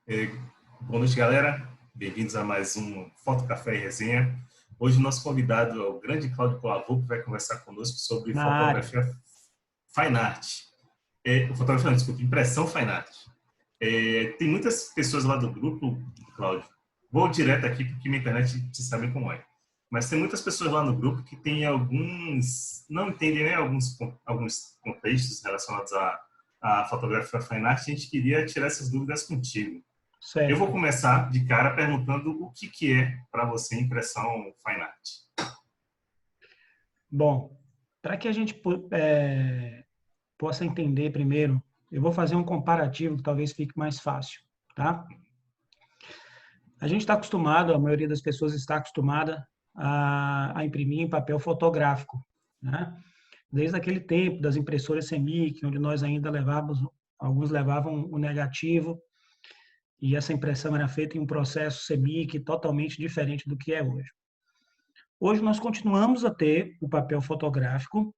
É, Boa noite, galera. Bem-vindos a mais um Foto, Café e Resenha. Hoje o nosso convidado é o grande Cláudio Polavô, que vai conversar conosco sobre Na área. fotografia fine art. Fotografia, não, desculpa, impressão fine art. Tem muitas pessoas lá do grupo, Cláudio. Vou direto aqui porque minha internet, vocês sabem como é. Mas tem muitas pessoas lá no grupo que tem não entendem, né, alguns contextos relacionados à fotografia fine art. A gente queria tirar essas dúvidas contigo. Eu vou Certo. começar de cara perguntando o que é para você impressão fine art. Bom, para que a gente possa entender primeiro, eu vou fazer um comparativo que talvez fique mais fácil, tá? A gente está acostumado, a maioria das pessoas está acostumada a imprimir em papel fotográfico, né? Desde aquele tempo das impressoras CMYK, onde nós ainda levávamos, alguns levavam o negativo, e essa impressão era feita em um processo CMYK totalmente diferente do que é hoje. Hoje nós continuamos a ter o papel fotográfico,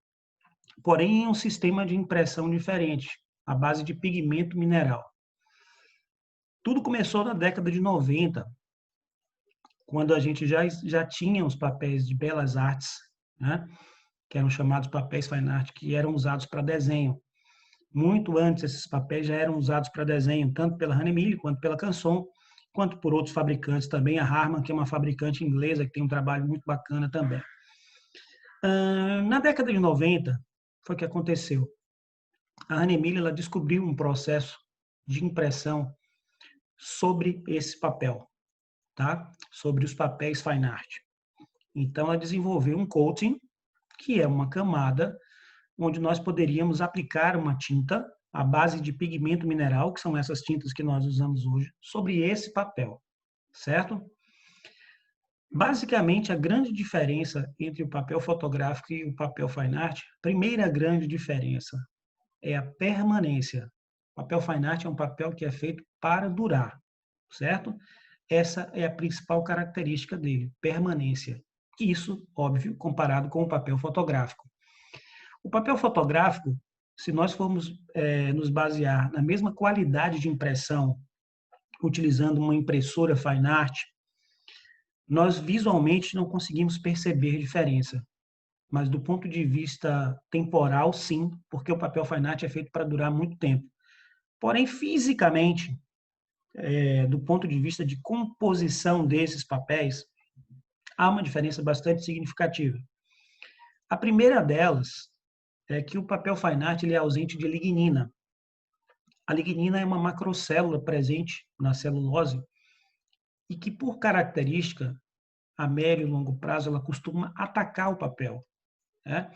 porém em um sistema de impressão diferente, à base de pigmento mineral. Tudo começou na década de 90, quando a gente já tinha os papéis de belas artes, né, que eram chamados papéis fine art, que eram usados para desenho. Muito antes, esses papéis já eram usados para desenho, tanto pela Hahnemühle, quanto pela Canson, quanto por outros fabricantes também, a Harman, que é uma fabricante inglesa, que tem um trabalho muito bacana também. Na década de 90, foi o que aconteceu. A Hahnemühle ela descobriu um processo de impressão sobre esse papel, tá? Sobre os papéis fine art. Então, ela desenvolveu um coating, que é uma camada onde nós poderíamos aplicar uma tinta à base de pigmento mineral, que são essas tintas que nós usamos hoje, sobre esse papel, certo? Basicamente, a grande diferença entre o papel fotográfico e o papel fine art, primeira grande diferença é a permanência. O papel fine art é um papel que é feito para durar, certo? Essa é a principal característica dele, permanência. Isso, óbvio, comparado com o papel fotográfico. O papel fotográfico, se nós formos nos basear na mesma qualidade de impressão, utilizando uma impressora fine art, nós visualmente não conseguimos perceber diferença. Mas do ponto de vista temporal, sim, porque o papel fine art é feito para durar muito tempo. Porém, fisicamente, do ponto de vista de composição desses papéis, há uma diferença bastante significativa. A primeira delas é que o papel fine art ele é ausente de lignina. A lignina é uma macrocélula presente na celulose e que, por característica, a médio e longo prazo, ela costuma atacar o papel, né?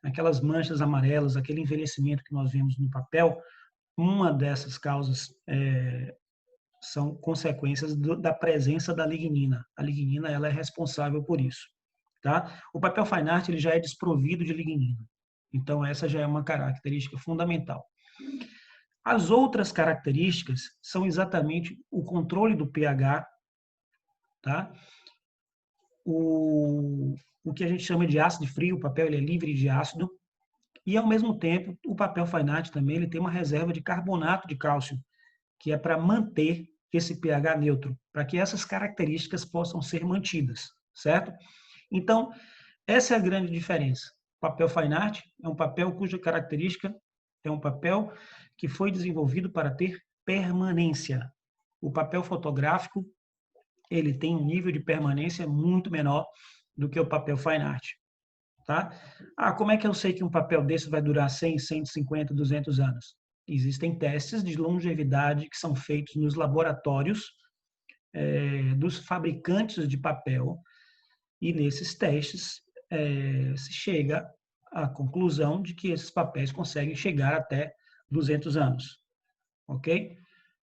Aquelas manchas amarelas, aquele envelhecimento que nós vemos no papel, uma dessas causas são consequências da presença da lignina. A lignina ela é responsável por isso, tá? O papel fine art ele já é desprovido de lignina. Então essa já é uma característica fundamental. As outras características são exatamente o controle do pH, tá? O que a gente chama de ácido frio, o papel ele é livre de ácido, e ao mesmo tempo o papel fine art também ele tem uma reserva de carbonato de cálcio, que é para manter esse pH neutro, para que essas características possam ser mantidas, certo? Então, essa é a grande diferença. O papel fine art é um papel cuja característica é um papel que foi desenvolvido para ter permanência. O papel fotográfico, ele tem um nível de permanência muito menor do que o papel fine art, tá? Como é que eu sei que um papel desse vai durar 100, 150, 200 anos? Existem testes de longevidade que são feitos nos laboratórios dos fabricantes de papel e nesses testes se chega à conclusão de que esses papéis conseguem chegar até 200 anos, ok?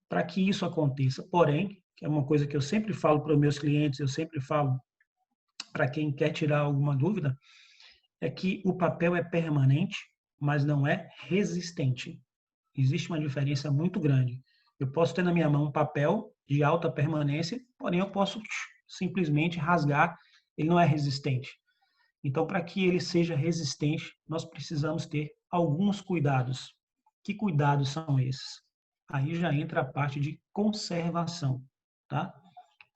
Para que isso aconteça, porém, que é uma coisa que eu sempre falo para os meus clientes, eu sempre falo para quem quer tirar alguma dúvida, é que o papel é permanente, mas não é resistente. Existe uma diferença muito grande. Eu posso ter na minha mão um papel de alta permanência, porém eu posso simplesmente rasgar, ele não é resistente. Então, para que ele seja resistente, nós precisamos ter alguns cuidados. Que cuidados são esses? Aí já entra a parte de conservação, tá?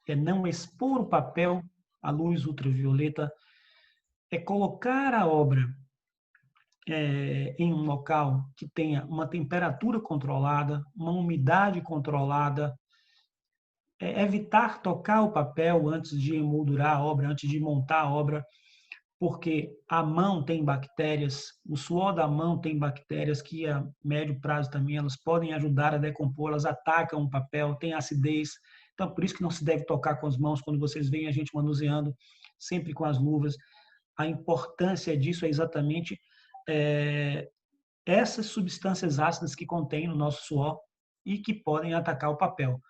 É não expor o papel à luz ultravioleta, é colocar a obra em um local que tenha uma temperatura controlada, uma umidade controlada, evitar tocar o papel antes de emoldurar a obra, antes de montar a obra, porque a mão tem bactérias, o suor da mão tem bactérias que a médio prazo também elas podem ajudar a decompor, elas atacam o papel, tem acidez. Então, por isso que não se deve tocar com as mãos quando vocês veem a gente manuseando, sempre com as luvas. A importância disso é exatamente essas substâncias ácidas que contém no nosso suor e que podem atacar o papel.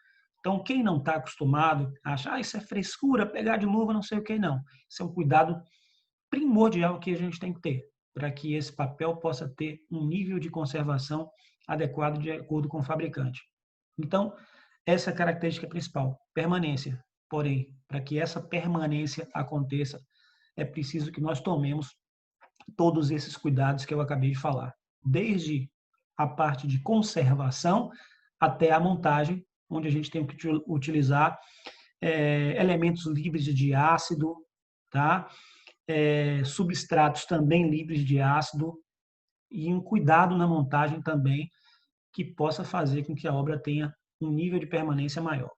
Então, quem não está acostumado, acha, isso é frescura, pegar de luva, não sei o que, não. Isso é um cuidado primordial que a gente tem que ter para que esse papel possa ter um nível de conservação adequado de acordo com o fabricante. Então, essa é a característica principal, permanência. Porém, para que essa permanência aconteça, é preciso que nós tomemos todos esses cuidados que eu acabei de falar, desde a parte de conservação até a montagem, onde a gente tem que utilizar elementos livres de ácido, tá? Substratos também livres de ácido e um cuidado na montagem também que possa fazer com que a obra tenha um nível de permanência maior.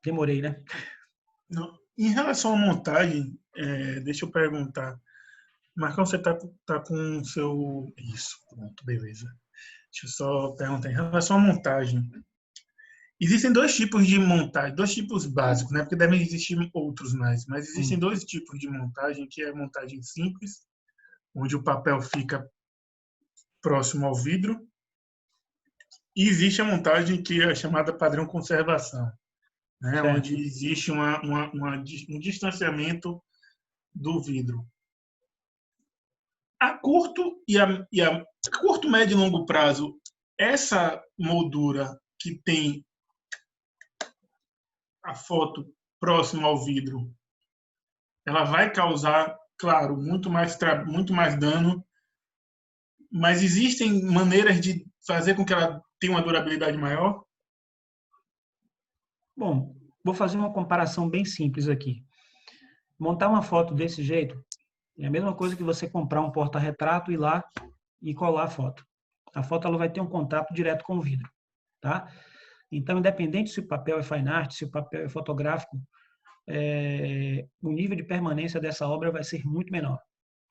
Demorei, né? Não. Em relação à montagem, deixa eu perguntar. Marcão, você tá com o seu... Isso, pronto, beleza. Deixa eu só perguntar. Em relação à montagem, existem dois tipos de montagem, dois tipos básicos, né? Porque devem existir outros mais, mas existem dois tipos de montagem, que é a montagem simples, onde o papel fica próximo ao vidro, e existe a montagem que é chamada padrão conservação, né? Onde existe um distanciamento do vidro. A curto curto, médio e longo prazo, essa moldura que tem a foto próxima ao vidro, ela vai causar, claro, muito mais dano, mas existem maneiras de fazer com que ela tenha uma durabilidade maior? Bom, vou fazer uma comparação bem simples aqui. Montar uma foto desse jeito é a mesma coisa que você comprar um porta-retrato, ir lá e colar a foto. A foto ela vai ter um contato direto com o vidro, tá? Então, independente se o papel é fine art, se o papel é fotográfico, o nível de permanência dessa obra vai ser muito menor.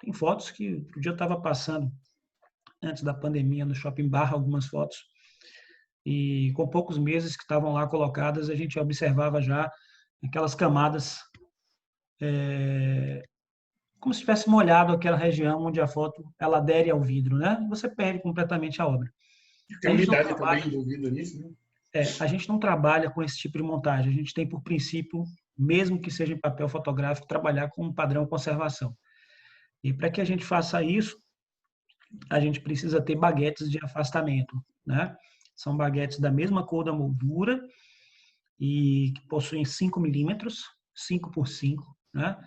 Tem fotos que o dia eu estava passando, antes da pandemia, no Shopping Barra, algumas fotos, e com poucos meses que estavam lá colocadas, a gente observava já aquelas camadas, como se tivesse molhado aquela região onde a foto ela adere ao vidro, né? Você perde completamente a obra. Tem umidade também envolvida nisso, né? A gente não trabalha com esse tipo de montagem. A gente tem por princípio, mesmo que seja em papel fotográfico, trabalhar com um padrão conservação. E para que a gente faça isso, a gente precisa ter baguetes de afastamento, né? São baguetes da mesma cor da moldura e que possuem 5 milímetros, 5 por 5, né?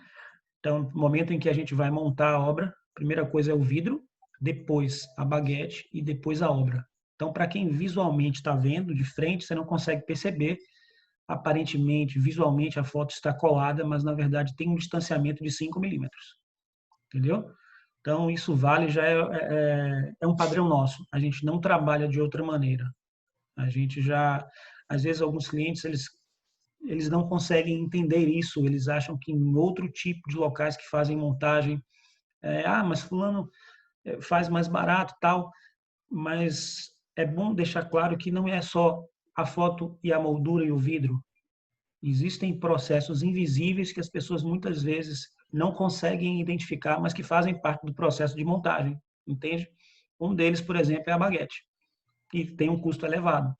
Então, no momento em que a gente vai montar a obra, a primeira coisa é o vidro, depois a baguete e depois a obra. Então, para quem visualmente está vendo de frente, você não consegue perceber. Aparentemente, visualmente, a foto está colada, mas na verdade tem um distanciamento de 5 milímetros. Entendeu? Então, isso vale, já é um padrão nosso. A gente não trabalha de outra maneira. A gente já, às vezes, alguns clientes, eles não conseguem entender isso. Eles acham que em outro tipo de locais que fazem montagem, mas fulano faz mais barato tal. Mas é bom deixar claro que não é só a foto e a moldura e o vidro. Existem processos invisíveis que as pessoas muitas vezes não conseguem identificar, mas que fazem parte do processo de montagem, entende? Um deles, por exemplo, é a baguete, que tem um custo elevado.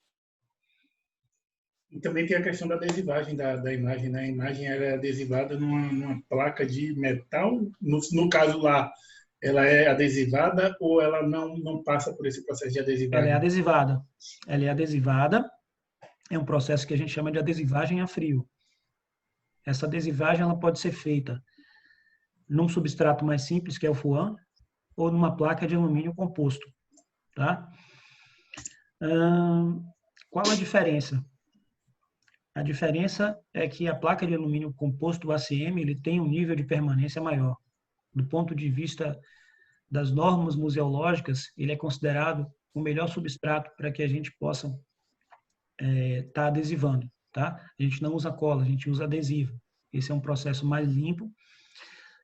E também tem a questão da adesivagem da imagem, né? A imagem é adesivada numa placa de metal, no caso lá, ela é adesivada ou ela não passa por esse processo de adesivagem? Ela é adesivada. Ela é adesivada. É um processo que a gente chama de adesivagem a frio. Essa adesivagem ela pode ser feita num substrato mais simples, que é o FUAN, ou numa placa de alumínio composto, tá? Qual a diferença? A diferença é que a placa de alumínio composto ACM ele tem um nível de permanência maior. Do ponto de vista das normas museológicas, ele é considerado o melhor substrato para que a gente possa estar adesivando. Tá? A gente não usa cola, a gente usa adesivo. Esse é um processo mais limpo.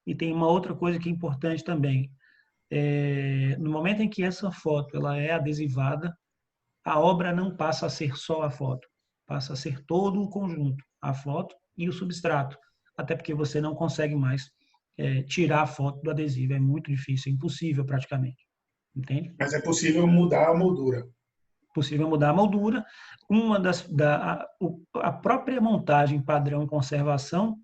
E tem uma outra coisa que é importante também. No momento em que essa foto ela é adesivada, a obra não passa a ser só a foto, passa a ser todo o conjunto, a foto e o substrato, até porque você não consegue mais tirar a foto do adesivo, é muito difícil, é impossível praticamente, entende? Mas é possível mudar a moldura. Possível mudar a moldura. A própria montagem padrão e conservação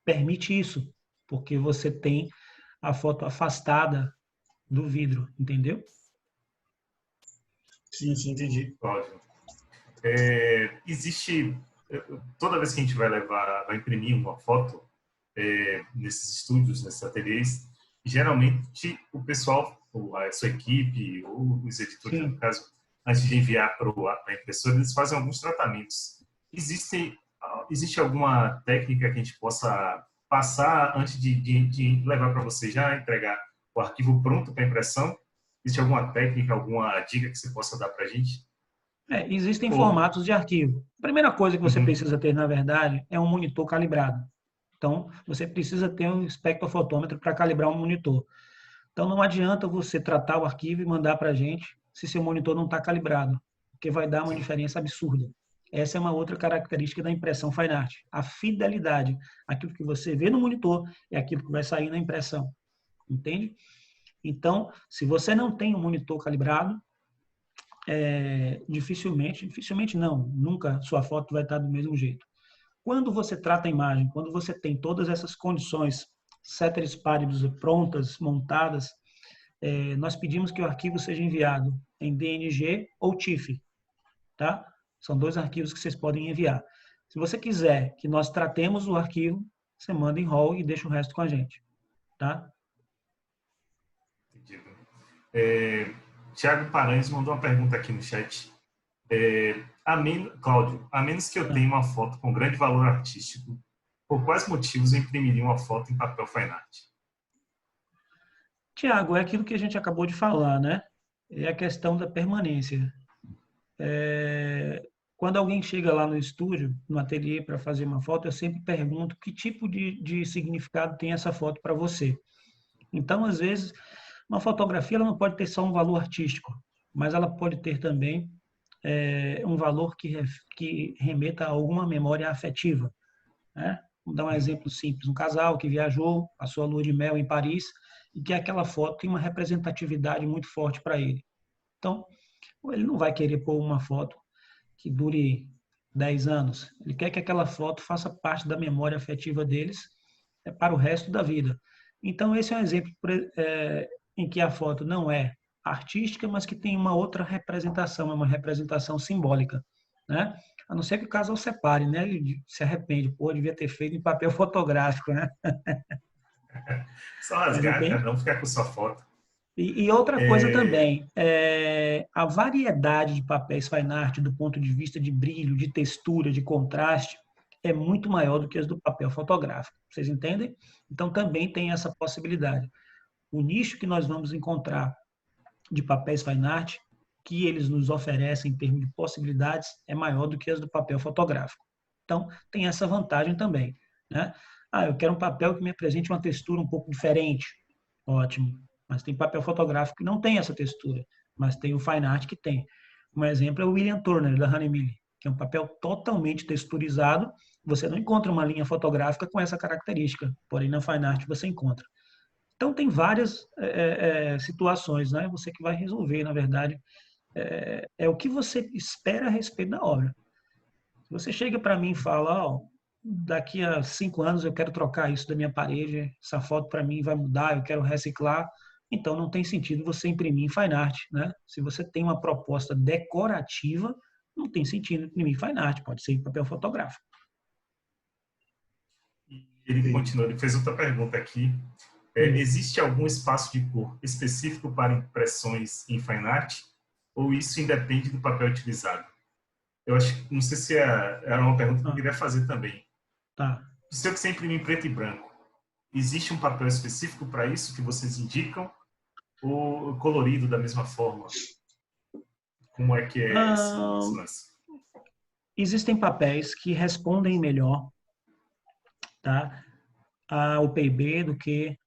permite isso, porque você tem a foto afastada do vidro, entendeu? Sim, sim, entendi. Cláudio, existe, toda vez que a gente vai imprimir uma foto nesses estúdios, nesses ateliês, geralmente o pessoal, a sua equipe, ou os editores, Sim. no caso, antes de enviar para a impressora, eles fazem alguns tratamentos. Existe alguma técnica que a gente possa passar antes de levar para você já entregar o arquivo pronto para impressão? Existe alguma técnica, alguma dica que você possa dar para a gente? Existem formatos de arquivo. A primeira coisa que você precisa ter, na verdade, é um monitor calibrado. Então, você precisa ter um espectrofotômetro para calibrar um monitor. Então, não adianta você tratar o arquivo e mandar para a gente se seu monitor não está calibrado, porque vai dar uma diferença absurda. Essa é uma outra característica da impressão fine art. A fidelidade. Aquilo que você vê no monitor é aquilo que vai sair na impressão. Entende? Então, se você não tem um monitor calibrado, dificilmente não, nunca sua foto vai estar do mesmo jeito. Quando você trata a imagem, quando você tem todas essas condições ceteris paribus prontas, montadas, nós pedimos que o arquivo seja enviado em DNG ou TIFF, tá? São 2 arquivos que vocês podem enviar. Se você quiser que nós tratemos o arquivo, você manda em RAW e deixa o resto com a gente, tá? Entendido. Tiago Paranhos mandou uma pergunta aqui no chat. Cláudio, a menos que eu tenha uma foto com grande valor artístico, por quais motivos eu imprimiria uma foto em papel fine art? Tiago, é aquilo que a gente acabou de falar, né? É a questão da permanência. Quando alguém chega lá no estúdio, no ateliê, para fazer uma foto, eu sempre pergunto que tipo de significado tem essa foto para você. Então, às vezes, uma fotografia ela não pode ter só um valor artístico, mas ela pode ter também um valor que remeta a alguma memória afetiva, né? Vou dar um exemplo simples. Um casal que viajou, passou a lua de mel em Paris, e que aquela foto tem uma representatividade muito forte para ele. Então, ele não vai querer pôr uma foto que dure 10 anos. Ele quer que aquela foto faça parte da memória afetiva deles para o resto da vida. Então, esse é um exemplo em que a foto não é artística, mas que tem uma outra representação, é uma representação simbólica, né? A não ser que o casal separe, né? Ele se arrepende, pô, devia ter feito em papel fotográfico, né? Só rasgar, cada um ficar com sua foto. E outra coisa também, a variedade de papéis fine art do ponto de vista de brilho, de textura, de contraste, é muito maior do que as do papel fotográfico. Vocês entendem? Então também tem essa possibilidade. O nicho que nós vamos encontrar de papéis fine art, que eles nos oferecem em termos de possibilidades, é maior do que as do papel fotográfico. Então tem essa vantagem também, né? Eu quero um papel que me apresente uma textura um pouco diferente. Ótimo. Mas tem papel fotográfico que não tem essa textura, mas tem o fine art que tem. Um exemplo é o William Turner, da Hahnemühle, que é um papel totalmente texturizado. Você não encontra uma linha fotográfica com essa característica, porém na fine art você encontra. Então tem várias situações, né? Você que vai resolver, na verdade, é o que você espera a respeito da obra. Se você chega para mim e fala, daqui a 5 anos eu quero trocar isso da minha parede, essa foto para mim vai mudar, eu quero reciclar, então não tem sentido você imprimir em fine art, né? Se você tem uma proposta decorativa, não tem sentido imprimir em fine art, pode ser em papel fotográfico. Ele continuou, ele fez outra pergunta aqui. Existe algum espaço de cor específico para impressões em fine art? ou isso independe do papel utilizado? Eu acho, não sei se era uma pergunta que eu queria fazer também. Tá. O seu que você imprime em preto e branco, existe um papel específico para isso que vocês indicam? Ou colorido da mesma forma? Como é que é esse lance? Existem papéis que respondem melhor, tá, ao PIB do que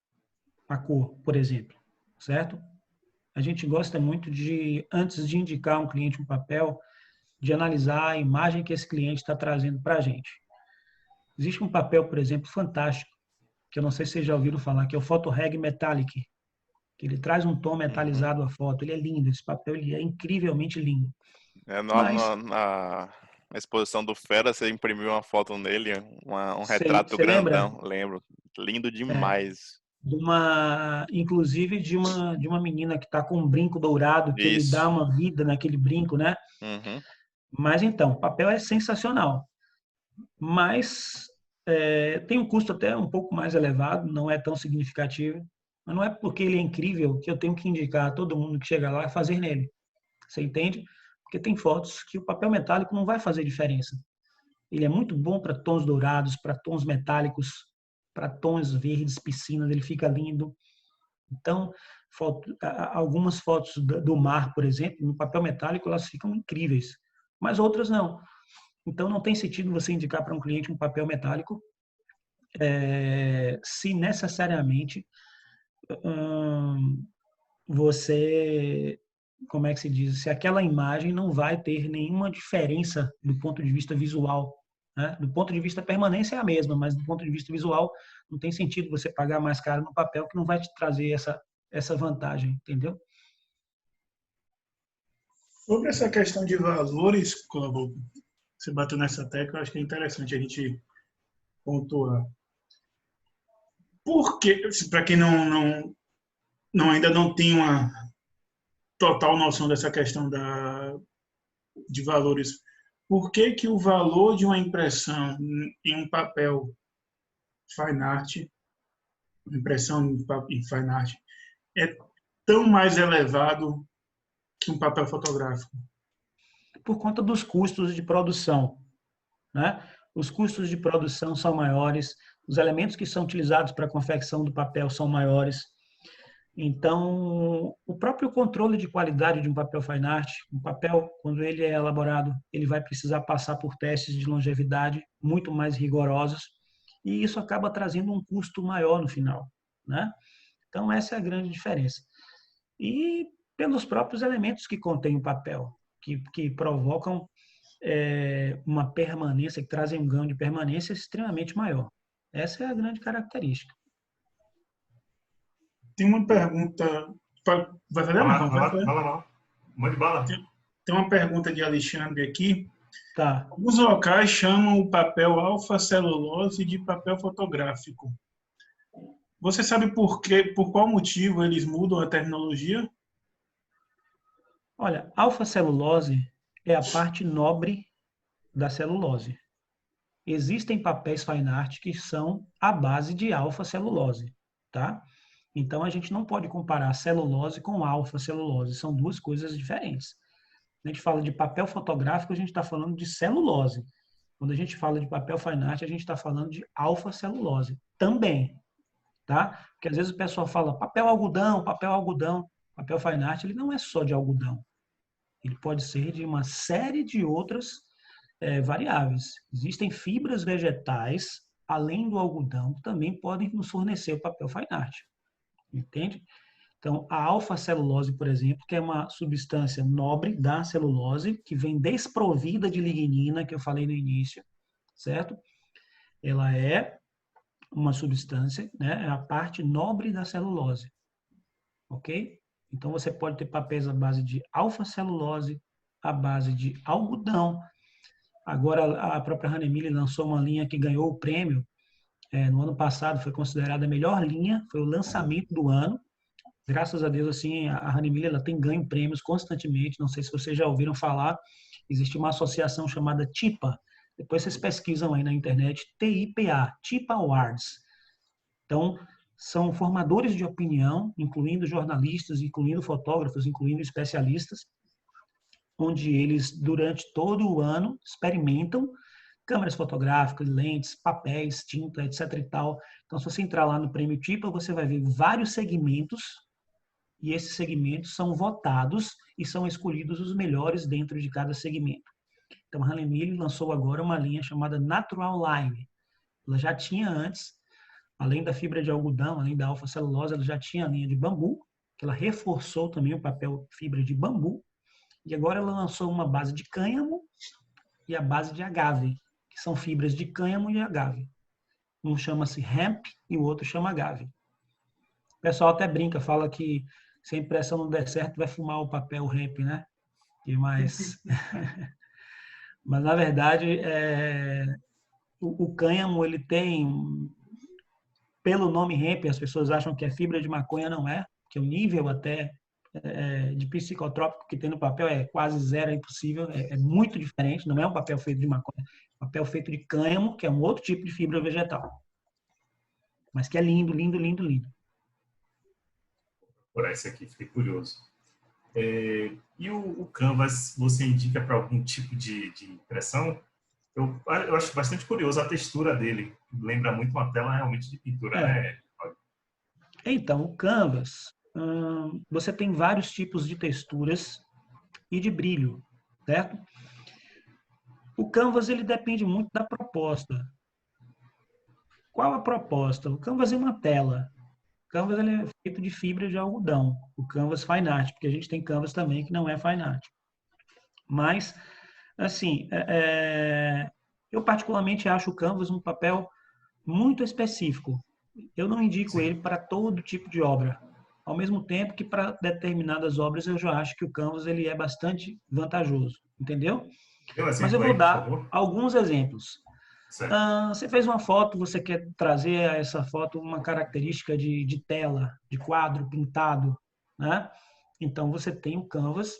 a cor, por exemplo, certo? A gente gosta muito de, antes de indicar um cliente um papel, de analisar a imagem que esse cliente está trazendo para a gente. Existe um papel, por exemplo, fantástico, que eu não sei se vocês já ouviram falar, que é o PhotoReg Metallic, que ele traz um tom metalizado à foto. Ele é lindo, esse papel ele é incrivelmente lindo. Mas Na exposição do Fera, você imprimiu uma foto nele, um retrato você lembra? grandão, lembro. Lindo demais. Inclusive de uma menina que está com um brinco dourado, que ele dá Isso. uma vida naquele brinco, né? Uhum. Mas então, o papel é sensacional. Mas tem um custo até um pouco mais elevado, não é tão significativo. Mas não é porque ele é incrível que eu tenho que indicar a todo mundo que chega lá a fazer nele. Você entende? Porque tem fotos que o papel metálico não vai fazer diferença. Ele é muito bom para tons dourados, para tons metálicos, para tons verdes, piscinas, ele fica lindo. Então, algumas fotos do mar, por exemplo, no papel metálico, elas ficam incríveis, mas outras não. Então, não tem sentido você indicar para um cliente um papel metálico se necessariamente você, como é que se diz, se aquela imagem não vai ter nenhuma diferença do ponto de vista visual. Né? Do ponto de vista permanência é a mesma, mas do ponto de vista visual não tem sentido você pagar mais caro no papel que não vai te trazer essa vantagem, entendeu? Sobre essa questão de valores, como você bateu nessa tecla, eu acho que é interessante a gente pontuar. Porque, para quem ainda não tem uma total noção dessa questão de valores, por que o valor de uma impressão em um papel fine art, impressão em fine art, é tão mais elevado que um papel fotográfico? Por conta dos custos de produção, né? Os custos de produção são maiores, os elementos que são utilizados para a confecção do papel são maiores. Então, o próprio controle de qualidade de um papel fine art, um papel, quando ele é elaborado, ele vai precisar passar por testes de longevidade muito mais rigorosos, e isso acaba trazendo um custo maior no final, né? Então, essa é a grande diferença. E pelos próprios elementos que contém o papel, que provocam uma permanência, que trazem um ganho de permanência extremamente maior. Essa é a grande característica. Tem uma pergunta. Vai fazer, Marcão? Vai lá. Mande bala. Tem uma pergunta de Alexandre aqui. Tá. Alguns locais chamam o papel alfa-celulose de papel fotográfico. Você sabe por qual motivo eles mudam a terminologia? Olha, alfa-celulose é a parte nobre da celulose. Existem papéis fine art que são à base de alfa-celulose, tá? Então, a gente não pode comparar celulose com alfa-celulose. São duas coisas diferentes. Quando a gente fala de papel fotográfico, a gente está falando de celulose. Quando a gente fala de papel fine art, a gente está falando de alfa-celulose também, tá? Porque às vezes o pessoal fala papel algodão, papel algodão. Papel fine art, ele não é só de algodão. Ele pode ser de uma série de outras variáveis. Existem fibras vegetais, além do algodão, que também podem nos fornecer o papel fine art. Entende? Então, a alfa-celulose, por exemplo, que é uma substância nobre da celulose, que vem desprovida de lignina, que eu falei no início, certo? Ela é uma substância, né? É a parte nobre da celulose. Ok? Então, você pode ter papéis à base de alfa-celulose, à base de algodão. Agora, a própria Hahnemili lançou uma linha que ganhou o prêmio. No ano passado, foi considerada a melhor linha, foi o lançamento do ano. Graças a Deus, assim, a Hahnemili, ela tem ganho prêmios constantemente. Não sei se vocês já ouviram falar. Existe uma associação chamada TIPA. Depois vocês pesquisam aí na internet, TIPA, TIPA Awards. Então, são formadores de opinião, incluindo jornalistas, incluindo fotógrafos, incluindo especialistas, onde eles, durante todo o ano, experimentam câmeras fotográficas, lentes, papéis, tinta, etc. e tal. Então, se você entrar lá no Prêmio TIPA, você vai ver vários segmentos, e esses segmentos são votados e são escolhidos os melhores dentro de cada segmento. Então, a Hahnemühle lançou agora uma linha chamada Natural Line. Ela já tinha antes, além da fibra de algodão, além da alfa-celulose, ela já tinha a linha de bambu, que ela reforçou também o papel fibra de bambu, e agora ela lançou uma base de cânhamo e a base de agave, que são fibras de cânhamo e agave. Um chama-se hemp e o outro chama agave. O pessoal até brinca, fala que se a impressão não der certo, vai fumar o papel hemp, né? Mas na verdade, o cânhamo, ele tem, pelo nome hemp, as pessoas acham que é fibra de maconha, não é, que o nível até de psicotrópico que tem no papel é quase zero, é impossível, é muito diferente, não é um papel feito de maconha, é um papel feito de cânhamo, que é um outro tipo de fibra vegetal. Mas que é lindo, lindo, lindo, lindo. Por esse aqui, fiquei curioso. E o Canvas, você indica para algum tipo de impressão? Eu acho bastante curioso a textura dele. Lembra muito uma tela realmente de pintura, né? Então, o Canvas, você tem vários tipos de texturas e de brilho, certo? O Canvas, ele depende muito da proposta. Qual a proposta? O Canvas é uma tela. O Canvas ele é feito de fibra de algodão. O Canvas Fine Art, porque a gente tem Canvas também que não é Fine Art. Mas, assim, eu particularmente acho o Canvas um papel muito específico. Eu não indico ele para todo tipo de obra. Ao mesmo tempo que para determinadas obras eu já acho que o Canvas ele é bastante vantajoso, entendeu? Mas eu vou dar alguns exemplos. Você fez uma foto, você quer trazer a essa foto uma característica de tela, de quadro pintado, né? Então você tem o Canvas,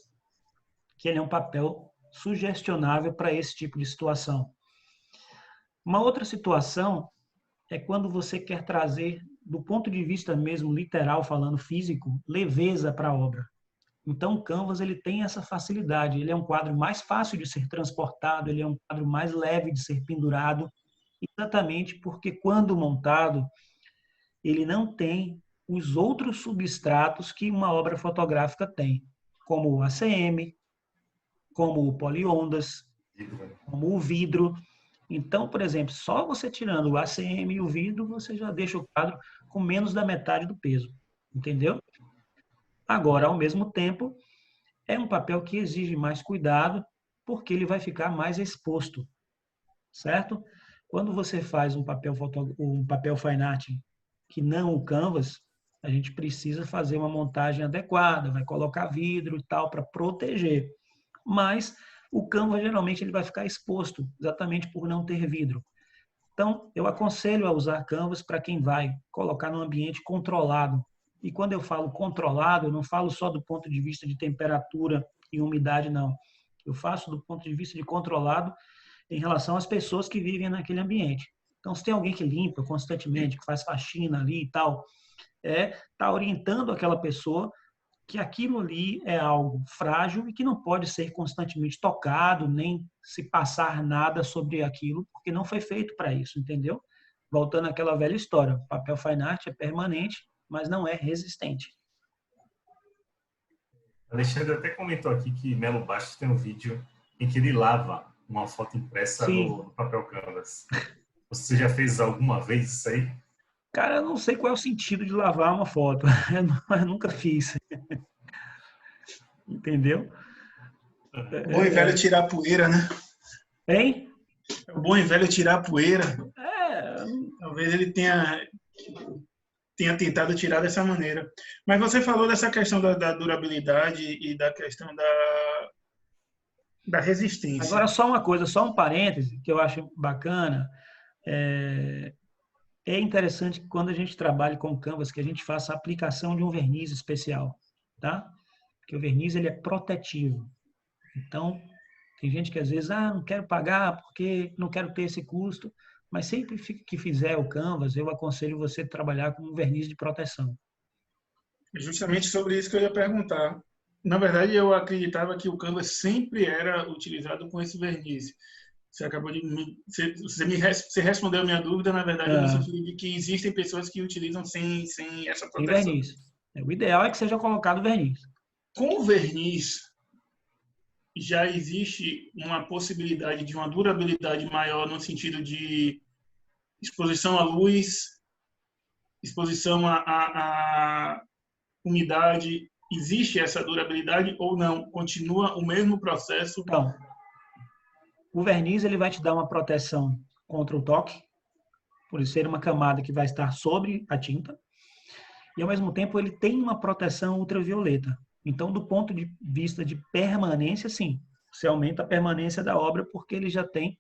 que ele é um papel sugestionável para esse tipo de situação. Uma outra situação é quando você quer trazer, do ponto de vista mesmo literal, falando físico, leveza para a obra. Então, o Canvas ele tem essa facilidade. Ele é um quadro mais fácil de ser transportado, ele é um quadro mais leve de ser pendurado, exatamente porque, quando montado, ele não tem os outros substratos que uma obra fotográfica tem, como o ACM, como o poliondas, como o vidro. Então, por exemplo, só você tirando o ACM e o vidro, você já deixa o quadro com menos da metade do peso, entendeu? Agora, ao mesmo tempo, é um papel que exige mais cuidado, porque ele vai ficar mais exposto, certo? Quando você faz um papel fine art que não o Canvas, a gente precisa fazer uma montagem adequada, vai colocar vidro e tal para proteger. Mas o Canvas geralmente ele vai ficar exposto, exatamente por não ter vidro. Então, eu aconselho a usar Canvas para quem vai colocar num ambiente controlado. E quando eu falo controlado, eu não falo só do ponto de vista de temperatura e umidade, não. Eu faço do ponto de vista de controlado em relação às pessoas que vivem naquele ambiente. Então, se tem alguém que limpa constantemente, que faz faxina ali e tal, tá orientando aquela pessoa que aquilo ali é algo frágil e que não pode ser constantemente tocado, nem se passar nada sobre aquilo, porque não foi feito para isso, entendeu? Voltando àquela velha história, o papel fine art é permanente, mas não é resistente. Alexandre até comentou aqui que Melo Bastos tem um vídeo em que ele lava uma foto impressa no papel Canvas. Você já fez alguma vez isso aí? Cara, eu não sei qual é o sentido de lavar uma foto. Eu nunca fiz. Entendeu? O bom e velho tirar a poeira, né? Hein? O bom e velho tirar a poeira. Talvez ele tenha tentado tirar dessa maneira. Mas você falou dessa questão da durabilidade e da questão da resistência. Agora, só uma coisa, só um parêntese, que eu acho bacana. É interessante que quando a gente trabalha com Canvas, que a gente faça a aplicação de um verniz especial, tá? Porque o verniz ele é protetivo. Então, tem gente que às vezes, não quero pagar porque não quero ter esse custo, mas sempre que fizer o Canvas, eu aconselho você trabalhar com um verniz de proteção. É justamente sobre isso que eu ia perguntar. Na verdade, eu acreditava que o canvas sempre era utilizado com esse verniz. Você acabou de você respondeu a minha dúvida, na verdade, no Ah, sentido de que existem pessoas que utilizam sem essa sem proteção. verniz. O ideal é que seja colocado verniz. Com o verniz, já existe uma possibilidade de uma durabilidade maior no sentido de exposição à luz, exposição à umidade. Existe essa durabilidade ou não? Continua o mesmo processo? Então, o verniz ele vai te dar uma proteção contra o toque, por ser uma camada que vai estar sobre a tinta, e ao mesmo tempo ele tem uma proteção ultravioleta. Então, do ponto de vista de permanência, sim, você aumenta a permanência da obra porque ele já tem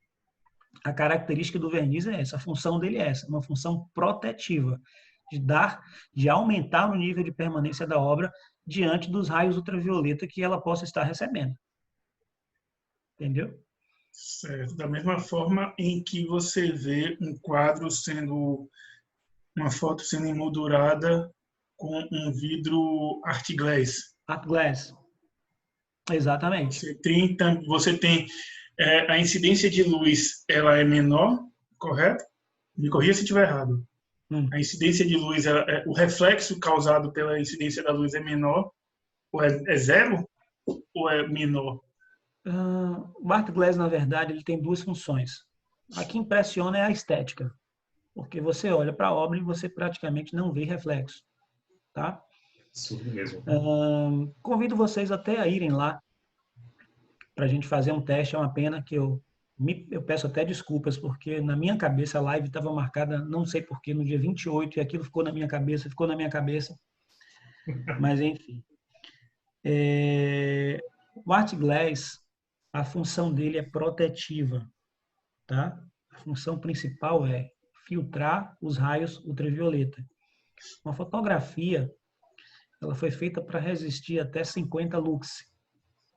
a característica do verniz é essa, a função dele é essa, uma função protetiva, de aumentar o nível de permanência da obra diante dos raios ultravioleta que ela possa estar recebendo. Entendeu? Certo. Da mesma forma em que você vê um quadro sendo, uma foto sendo emoldurada com um vidro art glass. Art glass. Exatamente. Você tem a incidência de luz, ela é menor, correto? Me corrija se estiver errado. A incidência de luz, o reflexo causado pela incidência da luz é menor, ou é zero, ou é menor? O art glass, na verdade, ele tem duas funções. A que impressiona é a estética, porque você olha para a obra e você praticamente não vê reflexo, tá? Isso mesmo. Convido vocês até a irem lá para a gente fazer um teste. É uma pena que eu peço até desculpas, porque na minha cabeça a live estava marcada, não sei porquê, no dia 28, e aquilo ficou na minha cabeça. Mas, enfim. O art glass, a função dele é protetiva, tá? A função principal é filtrar os raios ultravioleta. Uma fotografia, ela foi feita para resistir até 50 lux,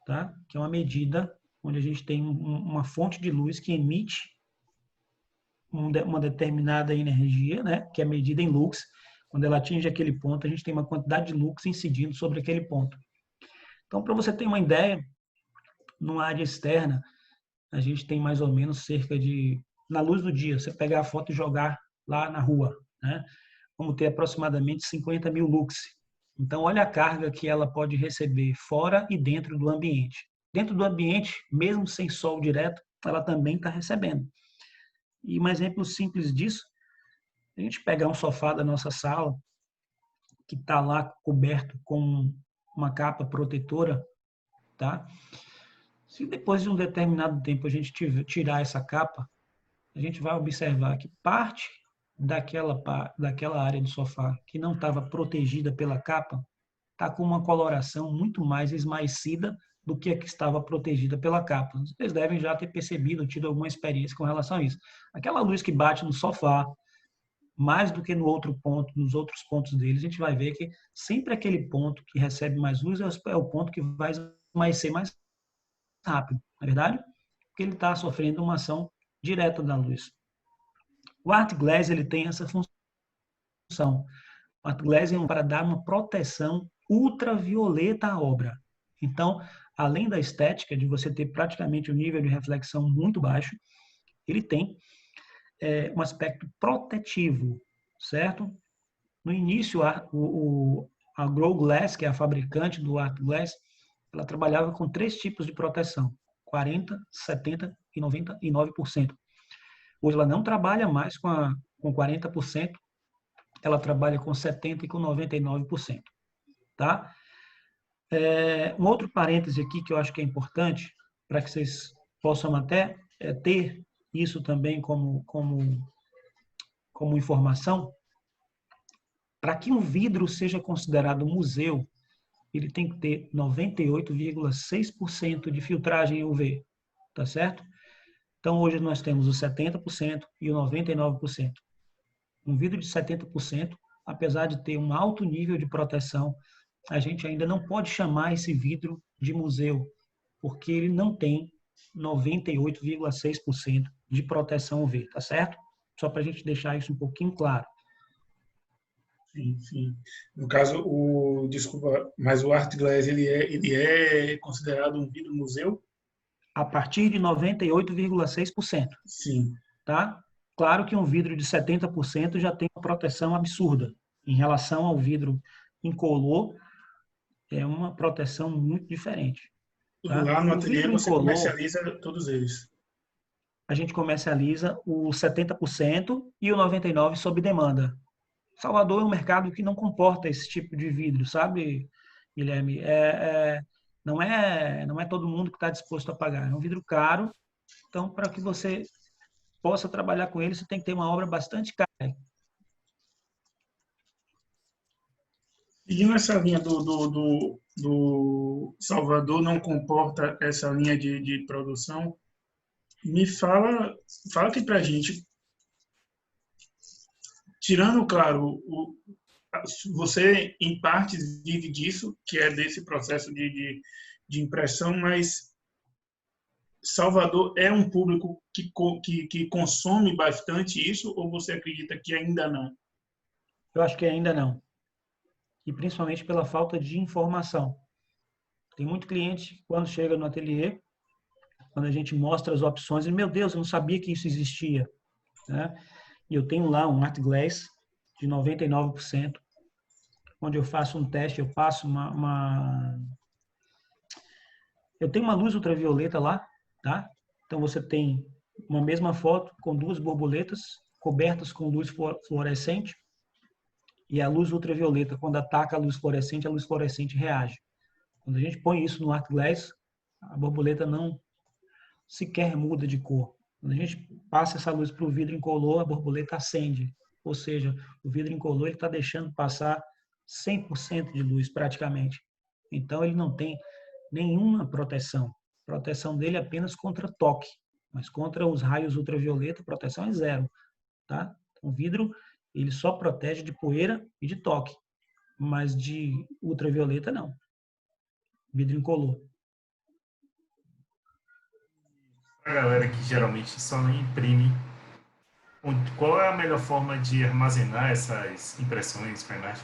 tá? Que é uma medida onde a gente tem uma fonte de luz que emite uma determinada energia, né? Que é medida em lux. Quando ela atinge aquele ponto, a gente tem uma quantidade de lux incidindo sobre aquele ponto. Então, para você ter uma ideia, numa área externa, a gente tem mais ou menos cerca de, na luz do dia, você pegar a foto e jogar lá na rua, né? Vamos ter aproximadamente 50 mil lux. Então, olha a carga que ela pode receber fora e dentro do ambiente. Dentro do ambiente, mesmo sem sol direto, ela também está recebendo. E um exemplo simples disso, a gente pegar um sofá da nossa sala, que está lá coberto com uma capa protetora, tá? Se depois de um determinado tempo a gente tirar essa capa, a gente vai observar que parte daquela área do sofá que não estava protegida pela capa está com uma coloração muito mais esmaecida do que a que estava protegida pela capa. Vocês devem já ter percebido, tido alguma experiência com relação a isso. Aquela luz que bate no sofá, mais do que no outro ponto, nos outros pontos dele, a gente vai ver que sempre aquele ponto que recebe mais luz é o ponto que vai esmaecer mais rápido, não é verdade? Porque ele está sofrendo uma ação direta da luz. O art glass ele tem essa função. O art glass é para dar uma proteção ultravioleta à obra. Então, além da estética, de você ter praticamente um nível de reflexão muito baixo, ele tem um aspecto protetivo, certo? No início, a Grow Glass, que é a fabricante do art glass, ela trabalhava com 3 tipos de proteção, 40%, 70% e 99%. Hoje ela não trabalha mais com 40%, ela trabalha com 70% e com 99%. Tá? Um outro parêntese aqui que eu acho que é importante, para que vocês possam até ter isso também como informação, para que um vidro seja considerado museu, ele tem que ter 98,6% de filtragem UV, tá certo? Então, hoje nós temos o 70% e o 99%. Um vidro de 70%, apesar de ter um alto nível de proteção, a gente ainda não pode chamar esse vidro de museu, porque ele não tem 98,6% de proteção UV, tá certo? Só para a gente deixar isso um pouquinho claro. Sim, sim. No caso, desculpa, mas o Art Glass, ele é considerado um vidro museu? A partir de 98,6%, Sim. tá? Claro que um vidro de 70% já tem uma proteção absurda. Em relação ao vidro incolor, é uma proteção muito diferente, tá? Lá no O ateliê vidro você incolor, comercializa todos eles. a gente comercializa o 70% e o 99% sob demanda. Salvador é um mercado que não comporta esse tipo de vidro, sabe, Guilherme? Não é todo mundo que está disposto a pagar. É um vidro caro, então para que você possa trabalhar com ele, você tem que ter uma obra bastante cara. Seguindo essa linha do Salvador não comporta essa linha de produção, me fala aqui pra gente, tirando, claro, você em partes vive disso, que é desse processo de impressão, mas Salvador é um público que consome bastante isso, ou você acredita que ainda não? Eu acho que ainda não. E principalmente pela falta de informação. Tem muito cliente que quando chega no ateliê, quando a gente mostra as opções, ele, meu Deus, eu não sabia que isso existia, né? E eu tenho lá um Art Glass de 99%, onde eu faço um teste, eu passo eu tenho uma luz ultravioleta lá, tá? Então você tem uma mesma foto com duas borboletas cobertas com luz fluorescente, e a luz ultravioleta, quando ataca a luz fluorescente reage. Quando a gente põe isso no Art Glass, a borboleta não sequer muda de cor. Quando a gente passa essa luz para o vidro incolor, a borboleta acende. Ou seja, o vidro incolor está deixando passar 100% de luz praticamente. Então ele não tem nenhuma proteção. A proteção dele é apenas contra toque, mas contra os raios ultravioleta a proteção é zero, tá? O vidro ele só protege de poeira e de toque, mas de ultravioleta não. Vidro incolor. A galera que geralmente só imprime, qual é a melhor forma de armazenar essas impressões fine art?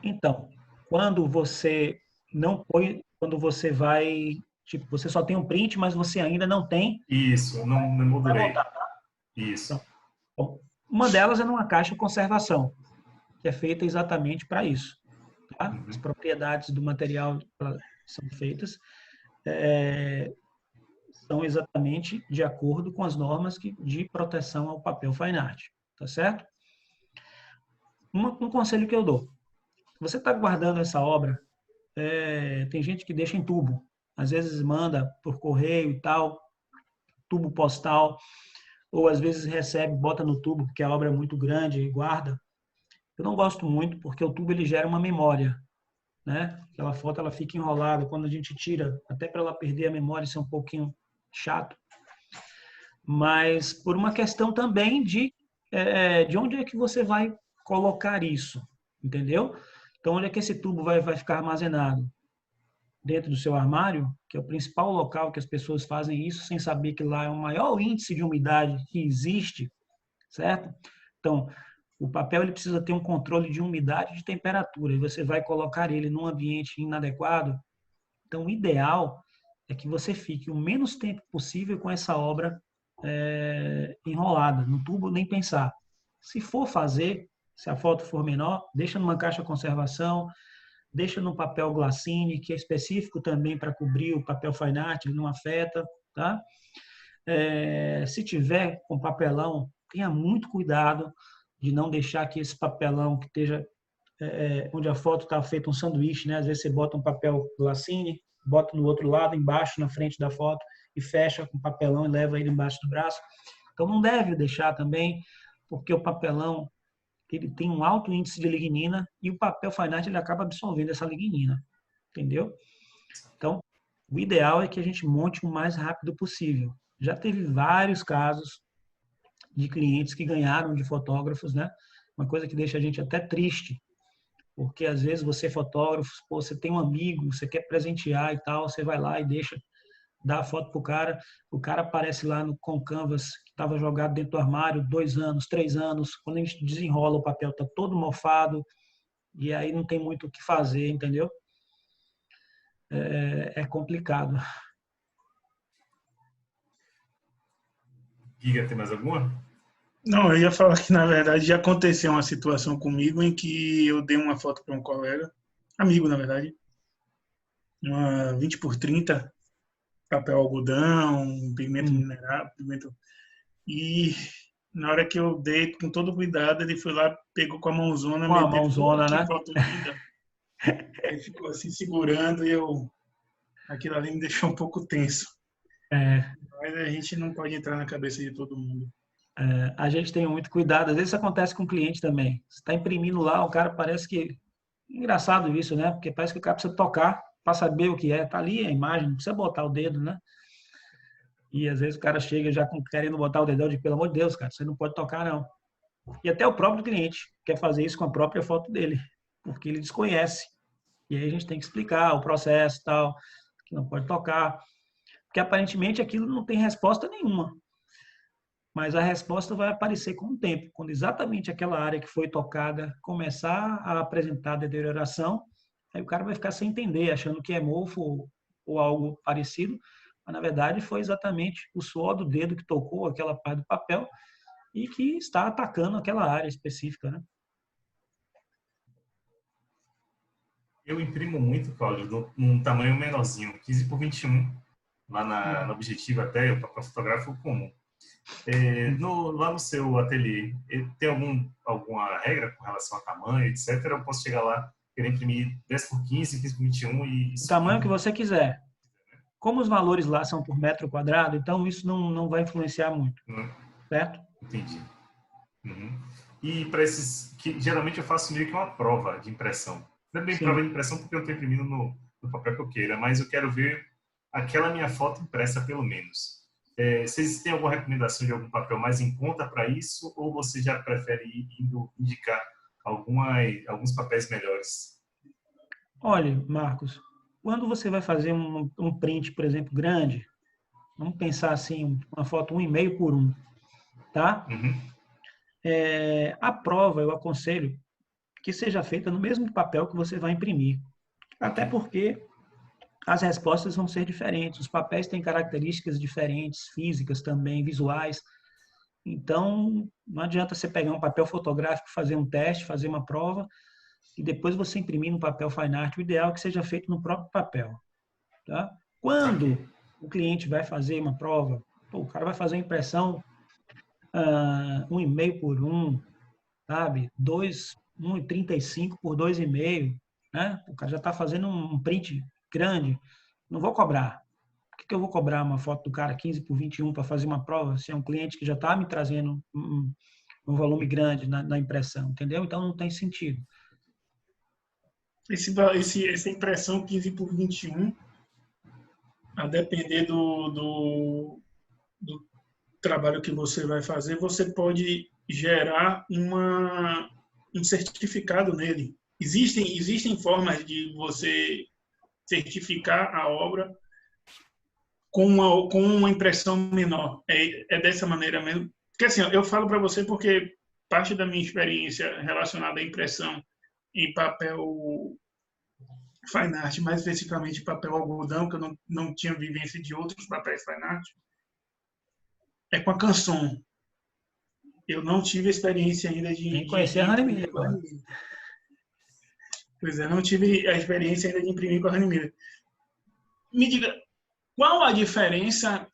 Então, quando você não põe, quando você vai, tipo, você só tem um print, mas você ainda não tem, Isso, não vai modulei. montar, tá? Isso. Então, bom, uma delas é numa caixa conservação, que é feita exatamente para isso, tá? As propriedades do material são feitas são exatamente de acordo com as normas de proteção ao papel fine art, tá certo? Um conselho que eu dou: você está guardando essa obra, tem gente que deixa em tubo, às vezes manda por correio e tal, tubo postal, ou às vezes recebe, bota no tubo porque a obra é muito grande e guarda. Eu não gosto muito porque o tubo ele gera uma memória, né? Aquela foto ela fica enrolada, quando a gente tira, até para ela perder a memória, isso é um pouquinho chato. Mas por uma questão também de onde é que você vai colocar isso, entendeu? Então, onde é que esse tubo vai ficar armazenado? Dentro do seu armário, que é o principal local que as pessoas fazem isso sem saber que lá é o maior índice de umidade que existe, certo? Então, o papel ele precisa ter um controle de umidade e de temperatura, e você vai colocar ele num ambiente inadequado. Então, o ideal é que você fique o menos tempo possível com essa obra enrolada, no tubo nem pensar. Se for fazer, se a foto for menor, deixa numa caixa de conservação, deixa no papel glacine, que é específico também para cobrir o papel fine art, ele não afeta, tá? Se tiver com papelão, tenha muito cuidado de não deixar que esse papelão que esteja onde a foto está feita um sanduíche, né? Às vezes você bota um papel glacine, bota no outro lado, embaixo, na frente da foto, e fecha com papelão e leva ele embaixo do braço. Então não deve deixar também, porque o papelão ele tem um alto índice de lignina e o papel fine art ele acaba absorvendo essa lignina, entendeu? Então, o ideal é que a gente monte o mais rápido possível. Já teve vários casos de clientes que ganharam de fotógrafos, né? Uma coisa que deixa a gente até triste, porque às vezes você é fotógrafo, você tem um amigo, você quer presentear e tal, você vai lá e dá a foto pro cara, o cara aparece lá com o canvas que estava jogado dentro do armário 2 anos, 3 anos. Quando a gente desenrola, o papel está todo mofado e aí não tem muito o que fazer, entendeu? É complicado. Giga, tem mais alguma? Não, eu ia falar que, na verdade, já aconteceu uma situação comigo em que eu dei uma foto para um colega, amigo, na verdade, uma 20 por 30, papel algodão, pigmento mineral, pigmento... E na hora que eu dei, com todo cuidado, ele foi lá, pegou com a mãozona, Com a meteu, mãozona, que né? foto linda. Ele ficou assim, segurando, e aquilo ali me deixou um pouco tenso. É, Mas a gente não pode entrar na cabeça de todo mundo. a gente tem muito cuidado. Às vezes isso acontece com o cliente também. Você está imprimindo lá, o cara parece que... Engraçado isso, né? Porque parece que o cara precisa tocar para saber o que é. Tá ali a imagem, não precisa botar o dedo, né? E às vezes o cara chega já querendo botar o dedão de, pelo amor de Deus, cara, você não pode tocar, não. E até o próprio cliente quer fazer isso com a própria foto dele, porque ele desconhece. E aí a gente tem que explicar o processo e tal, que não pode tocar. Porque aparentemente aquilo não tem resposta nenhuma. Mas a resposta vai aparecer com o tempo, quando exatamente aquela área que foi tocada começar a apresentar deterioração, aí o cara vai ficar sem entender, achando que é mofo ou algo parecido, mas na verdade foi exatamente o suor do dedo que tocou aquela parte do papel e que está atacando aquela área específica, né? Eu imprimo muito, Cláudio, num tamanho menorzinho, 15 por 21, lá no Objetivo até, o papel fotográfico comum. Lá no seu ateliê, tem alguma regra com relação a tamanho, etc? Eu posso chegar lá, querer imprimir 10 por 15, 15 por 21 e O isso tamanho que fica... você quiser. Como os valores lá são por metro quadrado, então isso não vai influenciar muito, certo? Entendi. Uhum. E para esses, que geralmente eu faço meio que uma prova de impressão. Não é bem prova Sim. de impressão porque eu estou imprimindo no papel que eu queira, mas eu quero ver aquela minha foto impressa pelo menos. Vocês têm alguma recomendação de algum papel mais em conta para isso ou você já prefere indicar alguns papéis melhores? Olha, Marcos, quando você vai fazer um print, por exemplo, grande, vamos pensar assim, uma foto 1,5 por 1, tá? Uhum. A prova eu aconselho que seja feita no mesmo papel que você vai imprimir. Até porque as respostas vão ser diferentes, os papéis têm características diferentes, físicas também, visuais. Então, não adianta você pegar um papel fotográfico, fazer um teste, fazer uma prova, e depois você imprimir no papel fine art. O ideal é que seja feito no próprio papel. Tá? Quando o cliente vai fazer uma prova, o cara vai fazer uma impressão 1,5 por 1, sabe? 1,35 por 2,5, né? O cara já está fazendo um print grande. Não vou cobrar. Por que eu vou cobrar uma foto do cara 15 por 21 para fazer uma prova se é um cliente que já está me trazendo um volume grande na impressão, entendeu? Então não tem sentido. Essa impressão 15 por 21, a depender do trabalho que você vai fazer, você pode gerar um certificado nele. Existem formas de você certificar a obra com uma impressão menor. É dessa maneira mesmo. Porque assim, eu falo para você porque parte da minha experiência relacionada à impressão em papel fine art, mais especificamente papel algodão, que eu não tinha vivência de outros papéis fine art, é com a Canson. Eu não tive experiência ainda Tem que conhecer a Honey Miller agora. Pois é, não tive a experiência ainda de imprimir com a Honey Miller. Me diga, qual a diferença?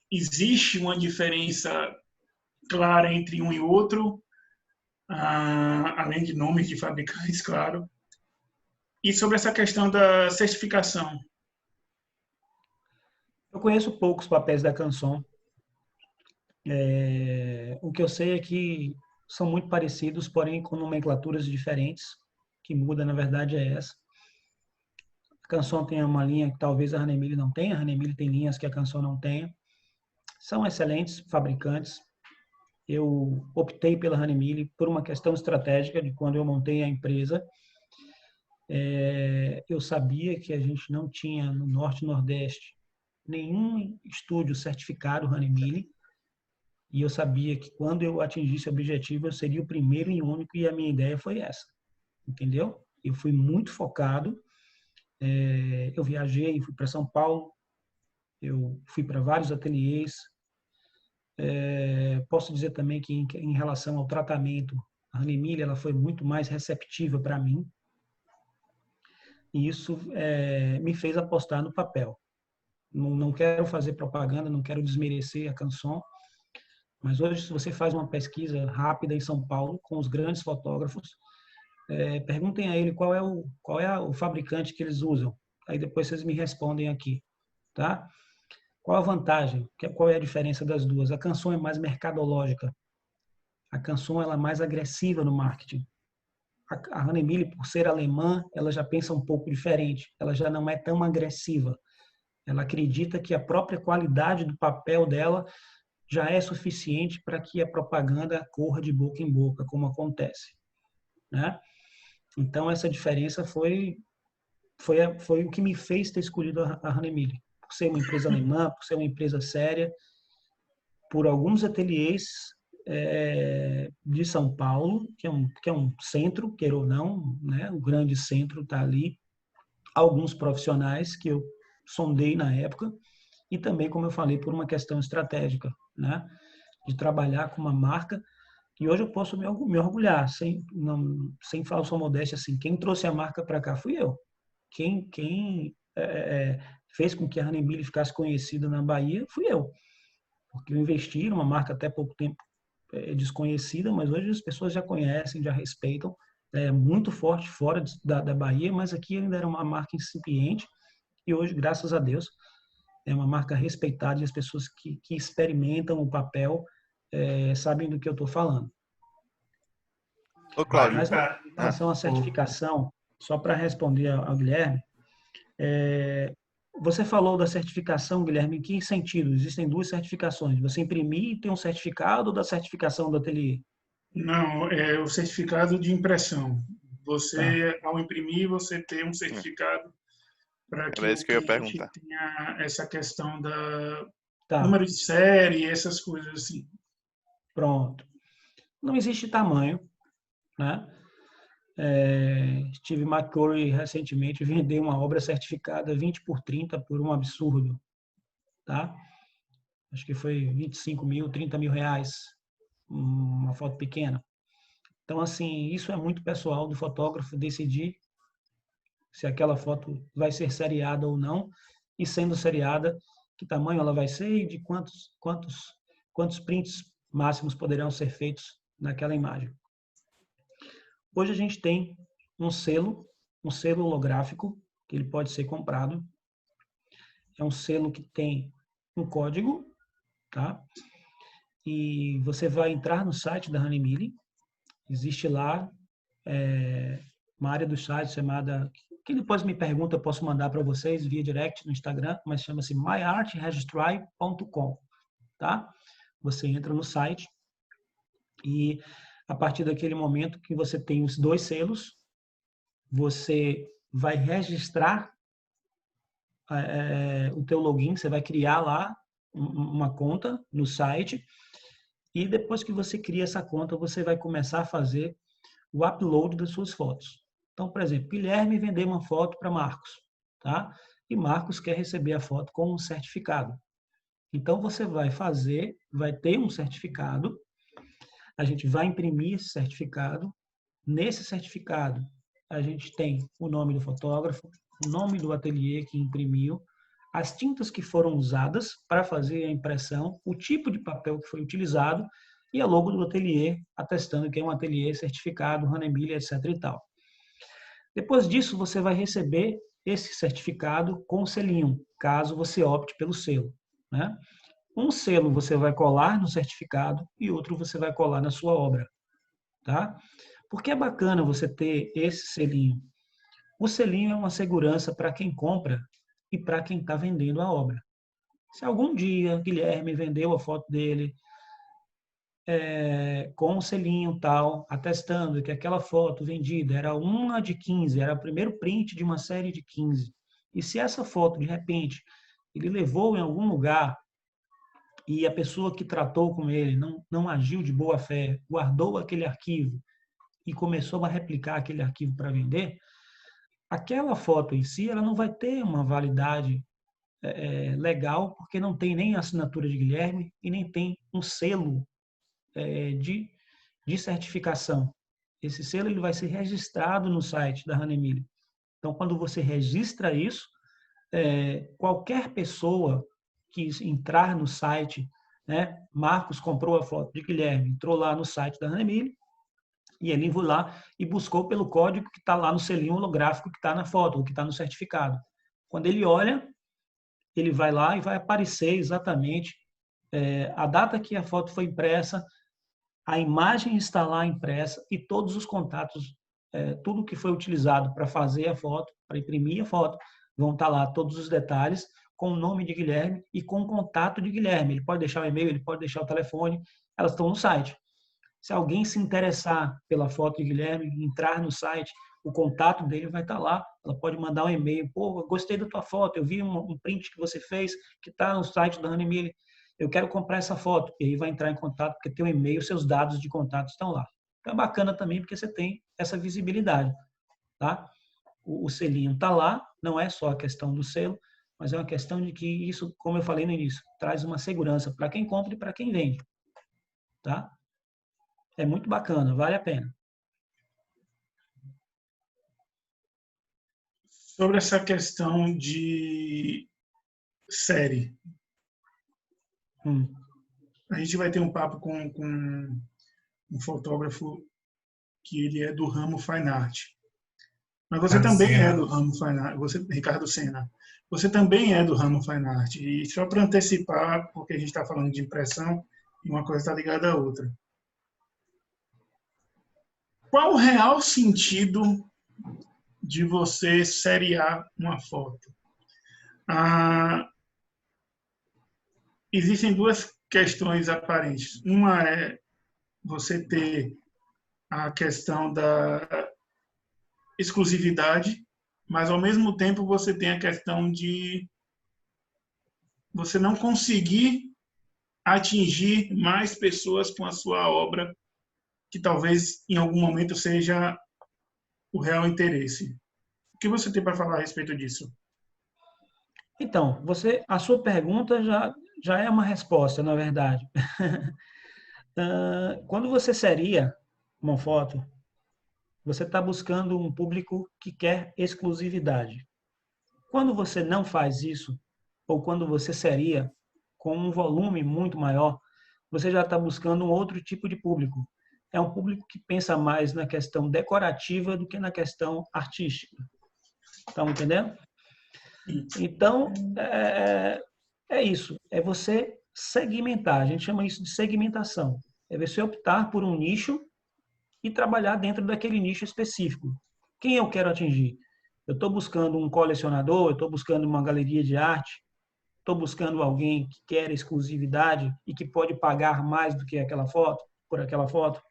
Existe uma diferença clara entre um e outro, além de nomes de fabricantes, claro. E sobre essa questão da certificação? Eu conheço poucos papéis da Canson. O que eu sei é que são muito parecidos, porém com nomenclaturas diferentes. Que muda, na verdade, é essa. A Canson tem uma linha que talvez a Honey Miller não tenha. A Honey Miller tem linhas que a Canson não tenha. São excelentes fabricantes. Eu optei pela Honey Miller por uma questão estratégica de quando eu montei a empresa. Eu sabia que a gente não tinha no Norte e Nordeste nenhum estúdio certificado Honey Miller. E eu sabia que quando eu atingisse o objetivo, eu seria o primeiro e único, e a minha ideia foi essa, entendeu? Eu fui muito focado, eu viajei, fui para São Paulo, eu fui para vários ateliês. Posso dizer também que em relação ao tratamento, a Hahnemili, ela foi muito mais receptiva para mim, e isso me fez apostar no papel. Não quero fazer propaganda, não quero desmerecer a Canson, mas hoje, se você faz uma pesquisa rápida em São Paulo com os grandes fotógrafos, perguntem a ele qual é o fabricante que eles usam. Aí depois vocês me respondem aqui, tá? Qual a vantagem? Qual é a diferença das duas? A Canson é mais mercadológica. A Canson ela é mais agressiva no marketing. A Hahnemili, por ser alemã, ela já pensa um pouco diferente. Ela já não é tão agressiva. Ela acredita que a própria qualidade do papel dela já é suficiente para que a propaganda corra de boca em boca, como acontece, né? Então, essa diferença foi o que me fez ter escolhido a Hahnemili. Por ser uma empresa alemã, por ser uma empresa séria, por alguns ateliês de São Paulo, que é um centro, queira ou não, né? O grande centro está ali. Alguns profissionais que eu sondei na época, e também, como eu falei, por uma questão estratégica, né? De trabalhar com uma marca. E hoje eu posso me orgulhar, sem falsa modéstia, assim, quem trouxe a marca para cá fui eu. Quem fez com que a Hahnemili ficasse conhecida na Bahia fui eu. Porque eu investi numa marca até pouco tempo desconhecida, mas hoje as pessoas já conhecem, já respeitam. É muito forte fora da Bahia, mas aqui ainda era uma marca incipiente. E hoje, graças a Deus, é uma marca respeitada e as pessoas que experimentam o papel sabem do que eu estou falando. Ô, Cláudio. Mas em relação à certificação, só para responder ao Guilherme, você falou da certificação, Guilherme, em que sentido? Existem duas certificações. Você imprimir e tem um certificado, ou da certificação do ateliê? Não, é o certificado de impressão. Você, Tá. ao imprimir, você tem um certificado para que Era o isso que eu ia cliente perguntar. tenha essa questão da Tá, número de série, essas coisas assim. pronto. Não existe tamanho, né? Steve McCurry recentemente vendeu uma obra certificada 20 por 30 por um absurdo, tá? Acho que foi 25 mil, 30 mil reais, uma foto pequena. Então, assim, isso é muito pessoal do fotógrafo decidir se aquela foto vai ser seriada ou não, e sendo seriada, que tamanho ela vai ser e de quantos prints máximos poderão ser feitos naquela imagem. Hoje a gente tem um selo holográfico, que ele pode ser comprado. É um selo que tem um código, tá? E você vai entrar no site da Hahnemili. Existe lá uma área do site chamada, que depois me pergunta, eu posso mandar para vocês via direct no Instagram, mas chama-se myartregistry.com, tá? Você entra no site e a partir daquele momento que você tem os dois selos, você vai registrar o teu login, você vai criar lá uma conta no site e depois que você cria essa conta, você vai começar a fazer o upload das suas fotos. Então, por exemplo, Guilherme vendeu uma foto para Marcos, tá? E Marcos quer receber a foto com um certificado. Então, você vai ter um certificado, a gente vai imprimir esse certificado. Nesse certificado, a gente tem o nome do fotógrafo, o nome do ateliê que imprimiu, as tintas que foram usadas para fazer a impressão, o tipo de papel que foi utilizado e a logo do ateliê, atestando que é um ateliê certificado, Hahnemili, etc. e tal. Depois disso, você vai receber esse certificado com o selinho, caso você opte pelo selo, né? Um selo você vai colar no certificado e outro você vai colar na sua obra, tá? Porque é bacana você ter esse selinho. O selinho é uma segurança para quem compra e para quem está vendendo a obra. Se algum dia Guilherme vendeu a foto dele com um selinho tal, atestando que aquela foto vendida era uma de 15, era o primeiro print de uma série de 15, e se essa foto, de repente, ele levou em algum lugar e a pessoa que tratou com ele não agiu de boa fé, guardou aquele arquivo e começou a replicar aquele arquivo para vender, aquela foto em si ela não vai ter uma validade legal, porque não tem nem a assinatura de Guilherme e nem tem um selo de certificação. Esse selo ele vai ser registrado no site da Hahnemille. Então, quando você registra isso, qualquer pessoa que entrar no site, né, Marcos comprou a foto de Guilherme, entrou lá no site da Hahnemille, e ele foi lá e buscou pelo código que está lá no selinho holográfico que está na foto, ou que está no certificado. Quando ele olha, ele vai lá e vai aparecer exatamente a data que a foto foi impressa, a imagem está lá impressa e todos os contatos, tudo que foi utilizado para fazer a foto, para imprimir a foto, vão estar lá todos os detalhes com o nome de Guilherme e com o contato de Guilherme. Ele pode deixar o e-mail, ele pode deixar o telefone, elas estão no site. Se alguém se interessar pela foto de Guilherme, entrar no site, o contato dele vai estar lá. Ela pode mandar um e-mail. Pô, gostei da tua foto, eu vi um print que você fez, que está no site da Hahnemille. Eu quero comprar essa foto. E aí vai entrar em contato, porque tem um e-mail, seus dados de contato estão lá. Então é bacana também, porque você tem essa visibilidade. Tá? O selinho está lá, não é só a questão do selo, mas é uma questão de que isso, como eu falei no início, traz uma segurança para quem compra e para quem vende. Tá? É muito bacana, vale a pena. Sobre essa questão de série, a gente vai ter um papo com um fotógrafo que ele é do ramo Fine Art. Mas você também é do ramo Fine Art, Ricardo Senna. Você também é do ramo Fine Art. E só para antecipar, porque a gente está falando de impressão e uma coisa está ligada à outra. Qual o real sentido de você seriar uma foto? Existem duas questões aparentes. Uma é você ter a questão da exclusividade, mas ao mesmo tempo você tem a questão de você não conseguir atingir mais pessoas com a sua obra, que talvez em algum momento seja o real interesse. O que você tem para falar a respeito disso? Então, a sua pergunta já é uma resposta, na verdade. Quando você seria uma foto, você está buscando um público que quer exclusividade. Quando você não faz isso, ou quando você seria com um volume muito maior, você já está buscando um outro tipo de público. É um público que pensa mais na questão decorativa do que na questão artística. Estão entendendo? Então, é isso. É você segmentar. A gente chama isso de segmentação. É você optar por um nicho e trabalhar dentro daquele nicho específico. Quem eu quero atingir? Eu estou buscando um colecionador, eu estou buscando uma galeria de arte, estou buscando alguém que quer exclusividade e que pode pagar mais do que aquela foto, por aquela foto,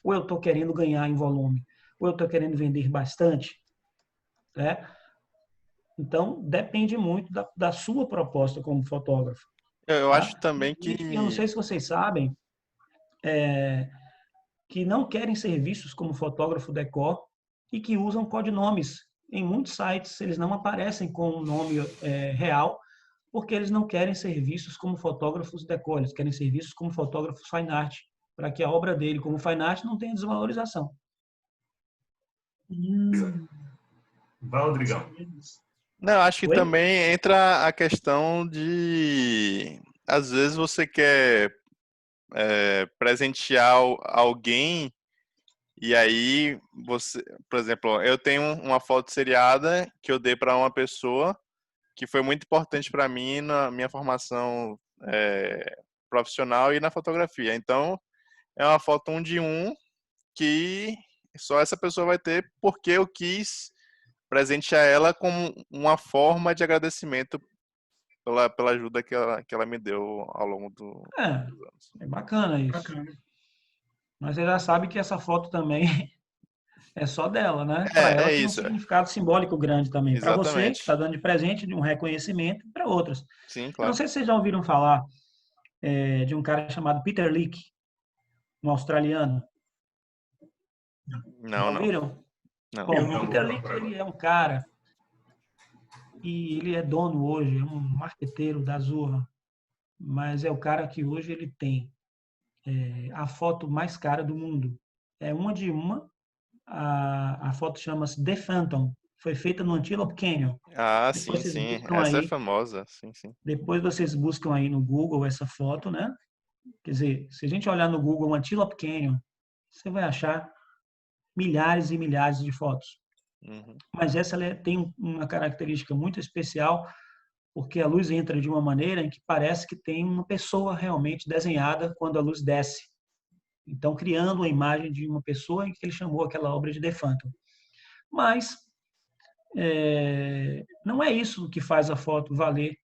ou eu estou querendo ganhar em volume, ou eu estou querendo vender bastante, né? Então, depende muito da sua proposta como fotógrafo. Eu Tá? acho também E eu não sei se vocês sabem, que não querem ser vistos como fotógrafo decor e que usam codinomes. Em muitos sites, eles não aparecem com o nome real, porque eles não querem ser vistos como fotógrafos decor, eles querem ser vistos como fotógrafos fine art, para que a obra dele como fine art não tenha desvalorização. Vai, Rodrigão. Não, eu acho que Oi? também entra a questão de, às vezes você quer presentear alguém e aí você, por exemplo, eu tenho uma foto seriada que eu dei para uma pessoa que foi muito importante para mim na minha formação profissional e na fotografia. Então, é uma foto 1 de 1 que só essa pessoa vai ter porque eu quis presentear ela como uma forma de agradecimento pela ajuda que ela me deu ao longo dos anos. É bacana isso. Bacana. Mas você já sabe que essa foto também é só dela, né? Para ela É tem um isso, significado simbólico grande também. Para você, que exatamente. está dando de presente, de um reconhecimento, para outras. Sim, Eu não claro. sei se vocês já ouviram falar de um cara chamado Peter Leak, um australiano. Já Não. ouviram? Não. Bom, Eu o não Peter vou Leak, procurar. ele é um cara e ele é dono hoje, é um marqueteiro da Zorra, mas é o cara que hoje ele tem a foto mais cara do mundo. É uma de uma. A foto chama-se The Phantom. Foi feita no Antelope Canyon. Ah, Depois sim, vocês sim. buscam Essa é aí, famosa. Sim, sim. depois vocês buscam aí no Google essa foto, né? Quer dizer, se a gente olhar no Google Antelope Canyon, você vai achar milhares e milhares de fotos. Uhum. Mas essa tem uma característica muito especial, porque a luz entra de uma maneira em que parece que tem uma pessoa realmente desenhada quando a luz desce. Então, criando uma imagem de uma pessoa em que ele chamou aquela obra de The Phantom. Mas não é isso que faz a foto valer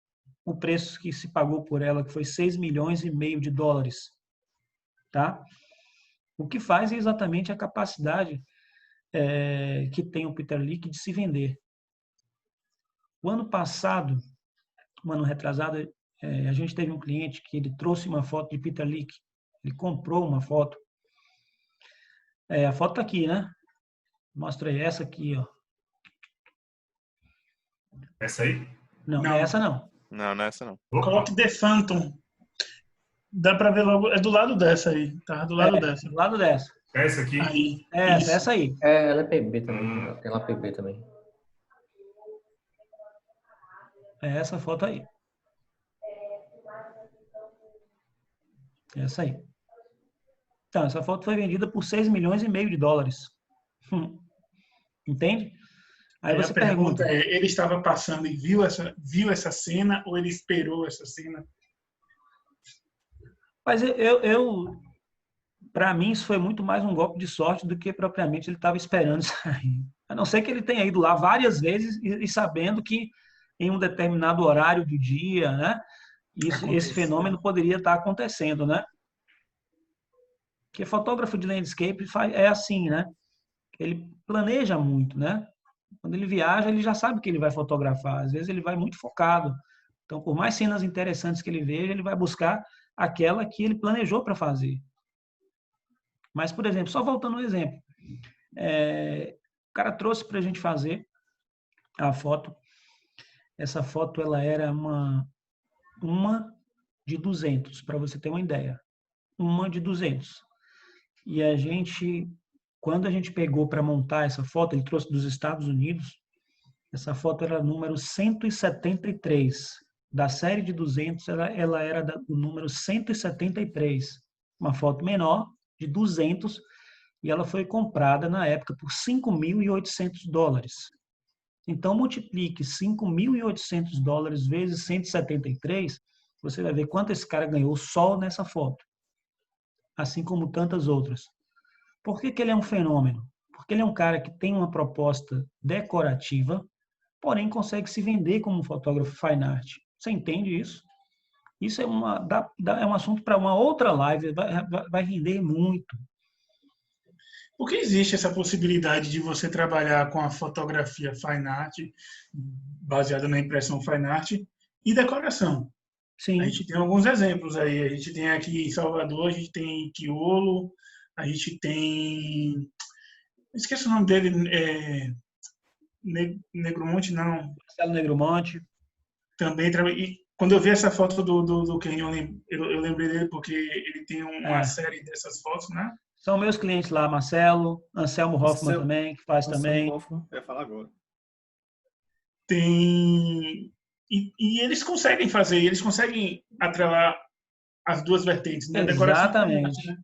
o preço que se pagou por ela, que foi 6 milhões e meio de dólares. Tá? O que faz é exatamente a capacidade que tem o Peter Leak de se vender. O ano passado, um ano retrasado, a gente teve um cliente que ele trouxe uma foto de Peter Leak. Ele comprou uma foto. A foto está aqui, né? Mostra aí essa aqui, ó. Essa aí? Não, Não. é essa não. Não, não é essa não. Opa, Coloque The Phantom. Dá pra ver logo. É do lado dessa aí. Tá do lado dessa. Do lado dessa. essa aqui. Aí. Essa Isso. aí. Ela é PB também. Tem lá PB também. É essa foto aí. Essa aí. Então, essa foto foi vendida por 6 milhões e meio de dólares. Entende? Aí você a pergunta pergunta. ele estava passando e viu essa cena ou ele esperou essa cena? Mas para mim, isso foi muito mais um golpe de sorte do que propriamente ele estava esperando sair. A não ser que ele tenha ido lá várias vezes e sabendo que em um determinado horário do dia, né? Esse fenômeno poderia estar acontecendo, né? Porque fotógrafo de landscape é assim, né? Ele planeja muito, né? Quando ele viaja, ele já sabe o que ele vai fotografar. Às vezes ele vai muito focado. Então, por mais cenas interessantes que ele veja, ele vai buscar aquela que ele planejou para fazer. Mas, por exemplo, só voltando ao exemplo, o cara trouxe para a gente fazer a foto. Essa foto ela era uma de 200, para você ter uma ideia. Uma de 200. E a gente, quando a gente pegou para montar essa foto, ele trouxe dos Estados Unidos, essa foto era número 173. Da série de 200, ela era do número 173. Uma foto menor, de 200, e ela foi comprada na época por 5.800 dólares. Então, multiplique 5.800 dólares vezes 173, você vai ver quanto esse cara ganhou só nessa foto. Assim como tantas outras. Por que ele é um fenômeno? Porque ele é um cara que tem uma proposta decorativa, porém consegue se vender como um fotógrafo fine art. Você entende isso? Isso é um assunto para uma outra live, vai render muito. Por que existe essa possibilidade de você trabalhar com a fotografia fine art, baseada na impressão fine art, e decoração? Sim. A gente tem alguns exemplos aí. A gente tem aqui em Salvador, a gente tem Quiolo, a gente tem... Esqueci o nome dele. Negromonte, não. Marcelo Negromonte. Também e quando eu vi essa foto do Canyon, eu lembrei dele porque ele tem uma série dessas fotos, né? São meus clientes lá, Marcelo, Anselmo Hoffman também, que faz também. Hoffman, eu ia falar agora. Tem... E eles conseguem fazer, eles conseguem atrelar as duas vertentes, né? Exatamente. Né?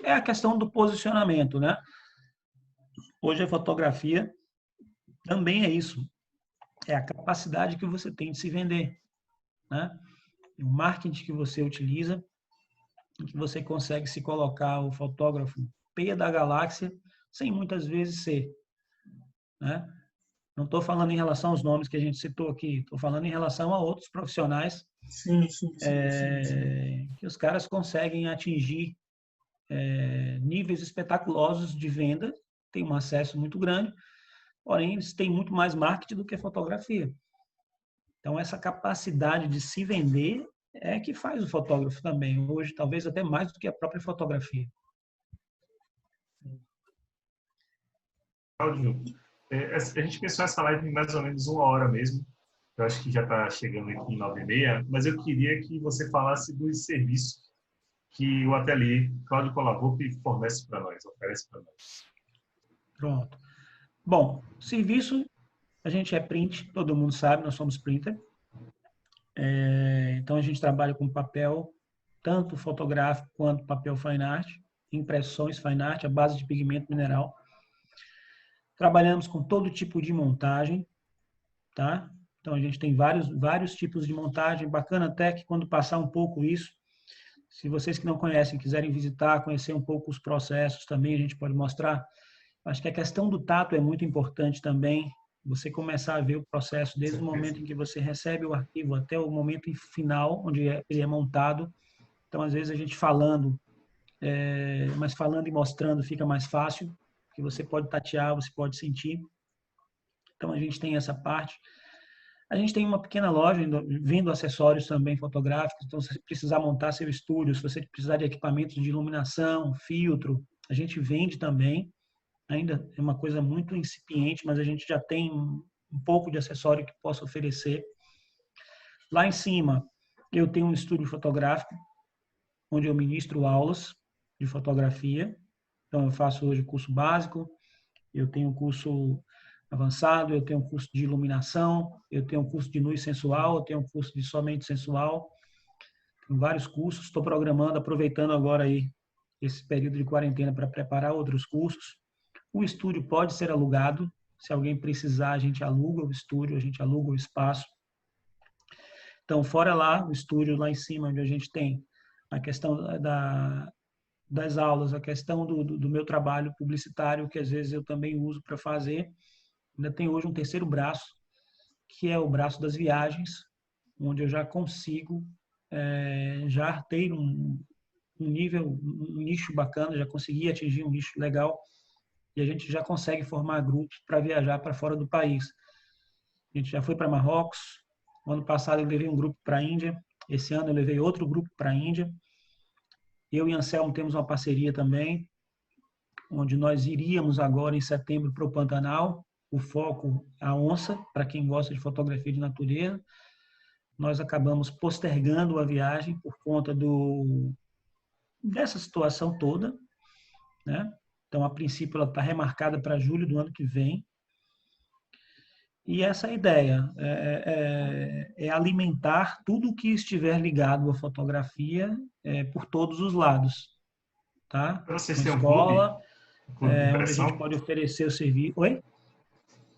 É a questão do posicionamento, né? Hoje a fotografia também é isso. É a capacidade que você tem de se vender, né? O marketing que você utiliza, em que você consegue se colocar o fotógrafo P da galáxia, sem muitas vezes ser, né? Não estou falando em relação aos nomes que a gente citou aqui, estou falando em relação a outros profissionais sim. que os caras conseguem atingir níveis espetaculosos de venda, tem um acesso muito grande, porém eles têm muito mais marketing do que fotografia. Então essa capacidade de se vender é que faz o fotógrafo também. Hoje, talvez até mais do que a própria fotografia. Cláudio, a gente pensou essa live em mais ou menos 1 hora mesmo. Eu acho que já está chegando aqui em 9h30, mas eu queria que você falasse dos serviços que o ateliê Cláudio Colavolpe fornece para nós, oferece para nós. Pronto. Bom, serviço, a gente é print, todo mundo sabe, nós somos printer. Então, a gente trabalha com papel, tanto fotográfico quanto papel fine art, impressões fine art, a base de pigmento mineral. Trabalhamos com todo tipo de montagem, tá? Então, a gente tem vários tipos de montagem. Bacana até que quando passar um pouco isso, se vocês que não conhecem, quiserem visitar, conhecer um pouco os processos também, a gente pode mostrar. Acho que a questão do tato é muito importante também, você começar a ver o processo desde o momento em que você recebe o arquivo até o momento final, onde ele é montado. Então, às vezes, a gente falando, mas falando e mostrando fica mais fácil, porque você pode tatear, você pode sentir. Então, a gente tem essa parte. A gente tem uma pequena loja vendo acessórios também fotográficos. Então, se você precisar montar seu estúdio, se você precisar de equipamentos de iluminação, filtro, a gente vende também. Ainda é uma coisa muito incipiente, mas a gente já tem um pouco de acessório que posso oferecer. Lá em cima, eu tenho um estúdio fotográfico, onde eu ministro aulas de fotografia. Então, eu faço hoje curso básico, eu tenho curso avançado, eu tenho curso de iluminação, eu tenho curso de luz sensual, eu tenho curso de somente sensual, tenho vários cursos. Estou programando, aproveitando agora aí esse período de quarentena para preparar outros cursos. O estúdio pode ser alugado. Se alguém precisar, a gente aluga o estúdio, a gente aluga o espaço. Então, fora lá, o estúdio lá em cima, onde a gente tem a questão das aulas, a questão do meu trabalho publicitário, que às vezes eu também uso para fazer. Ainda tem hoje um terceiro braço, que é o braço das viagens, onde eu já consigo já ter um nível, um nicho bacana, já consegui atingir um nicho legal, e a gente já consegue formar grupos para viajar para fora do país. A gente já foi para Marrocos, no ano passado eu levei um grupo para a Índia, esse ano eu levei outro grupo para a Índia. Eu e Anselmo temos uma parceria também, onde nós iríamos agora em setembro para o Pantanal, o foco a onça, para quem gosta de fotografia de natureza. Nós acabamos postergando a viagem por conta dessa situação toda, né? Então, a princípio, ela está remarcada para julho do ano que vem. E essa é a ideia, é alimentar tudo que estiver ligado à fotografia por todos os lados. Tá? Vocês Uma têm um escola, clube de onde a impressão? gente pode oferecer o serviço. Oi?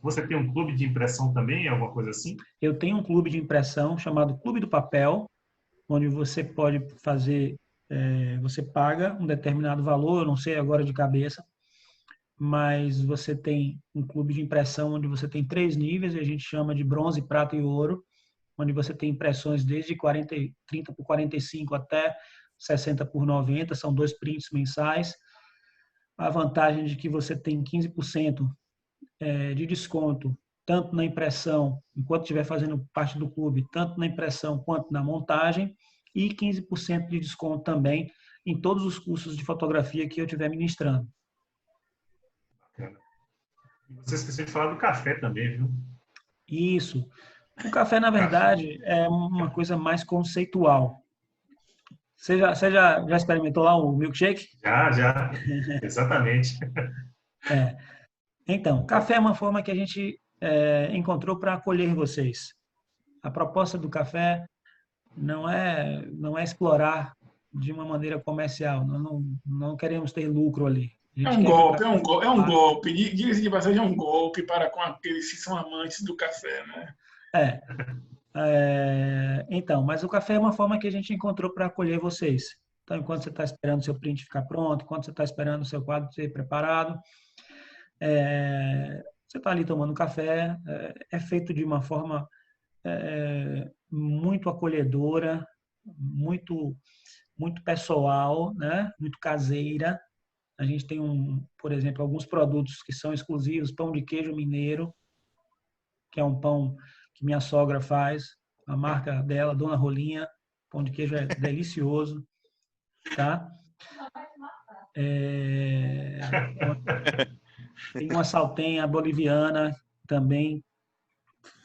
Você tem um clube de impressão também, alguma coisa assim? Eu tenho um clube de impressão chamado Clube do Papel, onde você pode fazer, você paga um determinado valor, eu não sei agora de cabeça, mas você tem um clube de impressão onde você tem 3 níveis, e a gente chama de bronze, prata e ouro, onde você tem impressões desde 30 por 45 até 60 por 90, são 2 prints mensais. A vantagem de que você tem 15% de desconto, tanto na impressão, enquanto estiver fazendo parte do clube, tanto na impressão quanto na montagem, e 15% de desconto também em todos os cursos de fotografia que eu estiver ministrando. Bacana. E você esqueceu de falar do café também, viu? Isso. O café, na verdade, é uma coisa mais conceitual. Você já experimentou lá o milkshake? Já. Exatamente. Então, café é uma forma que a gente encontrou para acolher vocês. A proposta do café não é explorar de uma maneira comercial. Nós não queremos ter lucro ali. A É gente um quer que o golpe, café é um golpe. Diga-se de passagem, é um golpe para com aqueles que são amantes do café, né? Então, mas o café é uma forma que a gente encontrou para acolher vocês. Então, enquanto você está esperando o seu print ficar pronto, enquanto você está esperando o seu quadro ser preparado, você está ali tomando café, é feito de uma forma muito acolhedora, muito pessoal, né? Muito caseira. A gente tem, por exemplo, alguns produtos que são exclusivos, pão de queijo mineiro, que é um pão que minha sogra faz, a marca dela, Dona Rolinha, Pão de queijo é delicioso, tá? Tem uma saltenha boliviana também,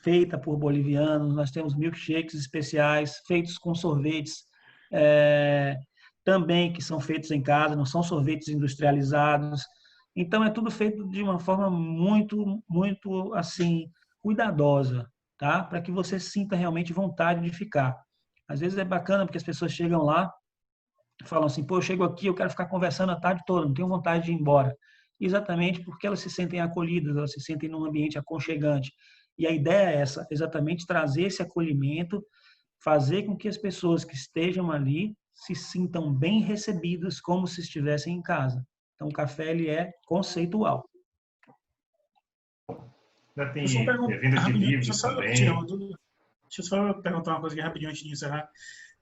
feita por bolivianos. Nós temos milkshakes especiais, feitos com sorvetes, também que são feitos em casa, não são sorvetes industrializados. Então, é tudo feito de uma forma muito, muito, assim, cuidadosa, tá? Para que você sinta realmente vontade de ficar. Às vezes é bacana porque as pessoas chegam lá e falam assim, pô, eu chego aqui, eu quero ficar conversando a tarde toda, não tenho vontade de ir embora. Exatamente porque elas se sentem acolhidas, elas se sentem num ambiente aconchegante. E a ideia é essa, exatamente trazer esse acolhimento, fazer com que as pessoas que estejam ali se sintam bem recebidas, como se estivessem em casa. Então, o café ele é conceitual. Já tem Deixa eu perguntar venda de rapidinho, livros também. deixa eu só perguntar uma coisa aqui rapidinho antes de encerrar.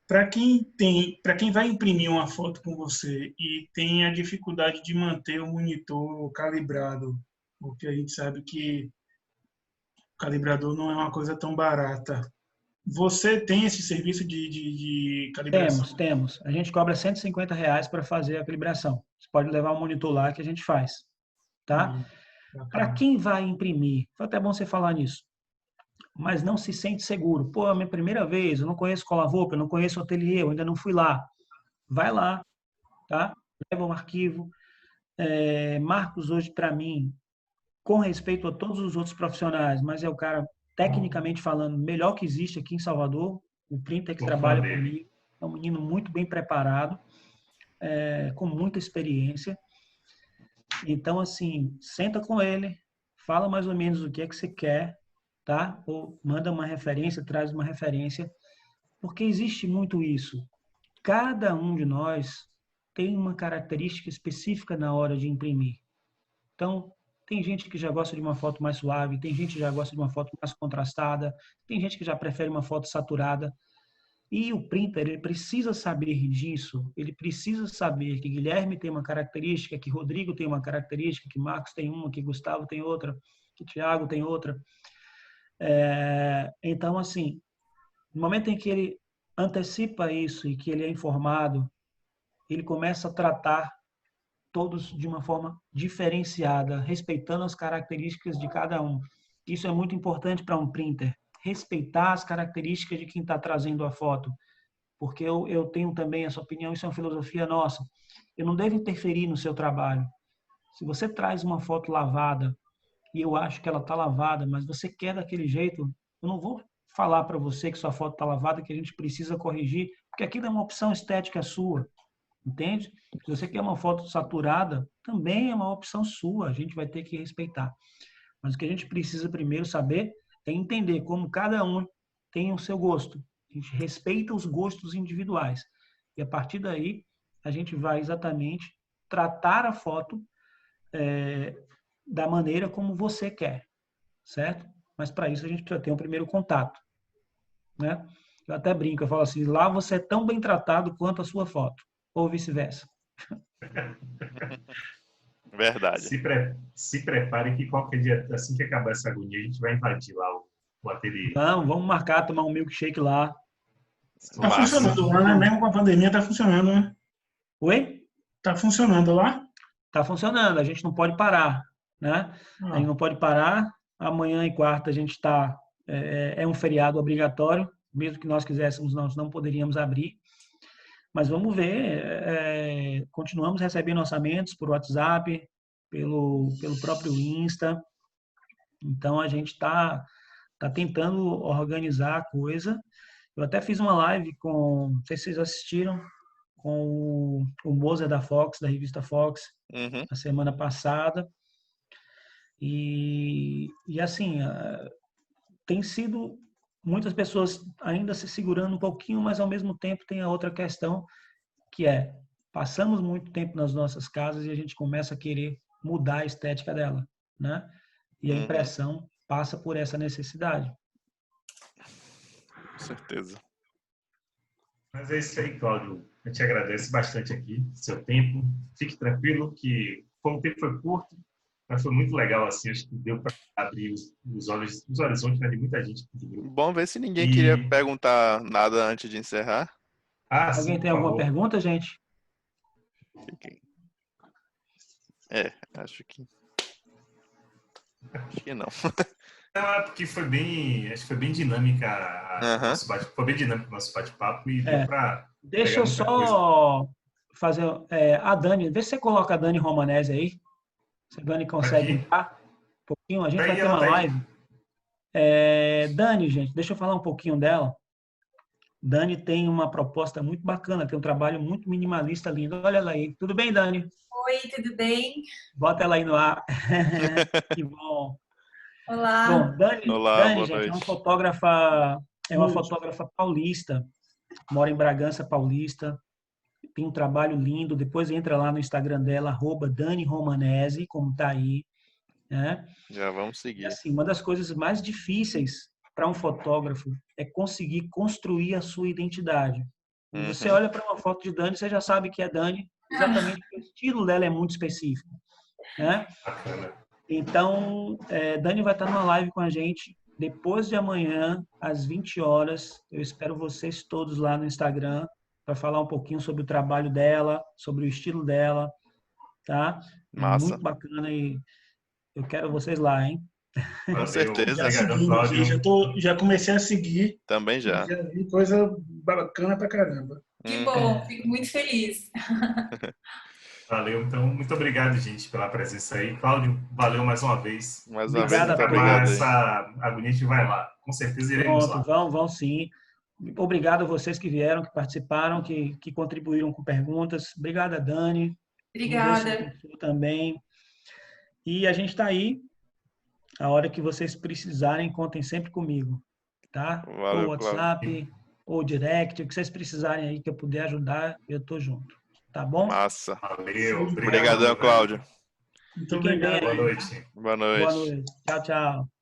Para quem vai imprimir uma foto com você e tem a dificuldade de manter o monitor calibrado, porque a gente sabe que o calibrador não é uma coisa tão barata. Você tem esse serviço de calibração? Temos. A gente cobra R$ 150 para fazer a calibração. Você pode levar um monitor lá que a gente faz, tá? Para quem vai imprimir, foi até bom você falar nisso, mas não se sente seguro. Pô, é a minha primeira vez, eu não conheço Cola-Roupa, eu não conheço o ateliê, eu ainda não fui lá. Vai lá, tá? Leva um arquivo. Marcos hoje, para mim, com respeito a todos os outros profissionais, mas é o cara, tecnicamente falando, melhor que existe aqui em Salvador, o printer que trabalha comigo, é um menino muito bem preparado, com muita experiência. Então, assim, senta com ele, fala mais ou menos o que é que você quer, tá? Ou manda uma referência, traz uma referência, porque existe muito isso. Cada um de nós tem uma característica específica na hora de imprimir. Então, tem gente que já gosta de uma foto mais suave, tem gente que já gosta de uma foto mais contrastada, tem gente que já prefere uma foto saturada. E o printer, ele precisa saber disso, ele precisa saber que Guilherme tem uma característica, que Rodrigo tem uma característica, que Marcos tem uma, que Gustavo tem outra, que Thiago tem outra. Então, assim, no momento em que ele antecipa isso e que ele é informado, ele começa a tratar todos de uma forma diferenciada, respeitando as características de cada um. Isso é muito importante para um printer, respeitar as características de quem está trazendo a foto, porque eu tenho também essa opinião, isso é uma filosofia nossa. Eu não devo interferir no seu trabalho. Se você traz uma foto lavada, e eu acho que ela está lavada, mas você quer daquele jeito, eu não vou falar para você que sua foto está lavada, que a gente precisa corrigir, porque aquilo é uma opção estética sua, entende? Se você quer uma foto saturada, também é uma opção sua, a gente vai ter que respeitar. Mas o que a gente precisa primeiro saber é entender como cada um tem o seu gosto. A gente respeita os gostos individuais. E a partir daí, a gente vai exatamente tratar a foto da maneira como você quer, certo? Mas para isso a gente precisa ter um primeiro contato, né? Eu até brinco, eu falo assim, lá você é tão bem tratado quanto a sua foto, ou vice-versa. Verdade. Se prepare que qualquer dia, assim que acabar essa agonia, a gente vai invadir lá o ateliê. Vamos marcar, tomar um milkshake lá. Tá funcionando lá, né? Mesmo com a pandemia, tá funcionando, né? Oi? Tá funcionando lá? Tá funcionando, a gente não pode parar, né? A gente não pode parar. Amanhã e quarta a gente está... É um feriado obrigatório, mesmo que nós quiséssemos, nós não poderíamos abrir. Mas vamos ver, continuamos recebendo orçamentos por WhatsApp, pelo próprio Insta. Então, a gente está tentando organizar a coisa. Eu até fiz uma live com, não sei se vocês assistiram, com o Moza da Fox, da revista Fox, na semana passada. E assim, tem sido muitas pessoas ainda se segurando um pouquinho, mas ao mesmo tempo tem a outra questão, que é, passamos muito tempo nas nossas casas e a gente começa a querer mudar a estética dela, né? E a impressão passa por essa necessidade. Com certeza. Mas é isso aí, Cláudio. A gente agradece bastante aqui seu tempo. Fique tranquilo que, como o tempo foi curto, mas foi muito legal, assim, acho que deu para abrir os horizontes, né, de muita gente aqui do grupo. Bom ver se ninguém queria perguntar nada antes de encerrar. Alguém sim, tem por alguma favor. pergunta, gente? Acho que não. Não, é porque acho que foi bem dinâmica Aham. foi bem dinâmico o nosso bate-papo e deu É. para Deixa pegar eu muita coisa. só fazer a Dani. Vê se você coloca a Dani Romanese aí. Se a Dani consegue Aqui, entrar um pouquinho. A gente tá vai aí, ter ela uma tá aí. live. Dani, gente, deixa eu falar um pouquinho dela. Dani tem uma proposta muito bacana, tem um trabalho muito minimalista lindo. Olha ela aí. Tudo bem, Dani? Oi, tudo bem? Bota ela aí no ar. Que bom. Olá. Bom, Dani, Olá, Dani, boa gente, noite. é uma fotógrafa paulista, mora em Bragança Paulista, tem um trabalho lindo. Depois entra lá no Instagram dela, @DaniRomanese, como tá aí, né? Já vamos E seguir. assim, uma das coisas mais difíceis para um fotógrafo é conseguir construir a sua identidade. Quando você olha para uma foto de Dani, você já sabe que é Dani, exatamente porque o estilo dela é muito específico, né? Bacana. Então, Dani vai estar numa live com a gente depois de amanhã, às 20 horas. Eu espero vocês todos lá no Instagram para falar um pouquinho sobre o trabalho dela, sobre o estilo dela, tá? É Massa. muito bacana e eu quero vocês lá, hein? Com Valeu. certeza. Já Obrigadão, seguindo aqui, Cláudio. já comecei a seguir, Também já. já vi coisa bacana pra caramba. Que bom, fico muito feliz. Valeu. Então, muito obrigado, gente, pela presença aí. Cláudio, valeu mais uma vez. Mais uma vez, Obrigado muito a Confirmar obrigado aí. essa agonia, a gente vai lá. Com certeza iremos Pronto, lá. vão sim. Obrigado a vocês que vieram, que participaram, que contribuíram com perguntas. Obrigada, Dani. Obrigada. Também. E a gente está aí. A hora que vocês precisarem, contem sempre comigo, tá? Valeu, Ou WhatsApp, ou direct, o que vocês precisarem aí que eu puder ajudar, eu tô junto. Tá bom? Massa. Valeu. Obrigadão, Cláudio. Muito Fiquem bem obrigado. Boa aí. noite. Boa noite. Boa noite. Tchau, tchau.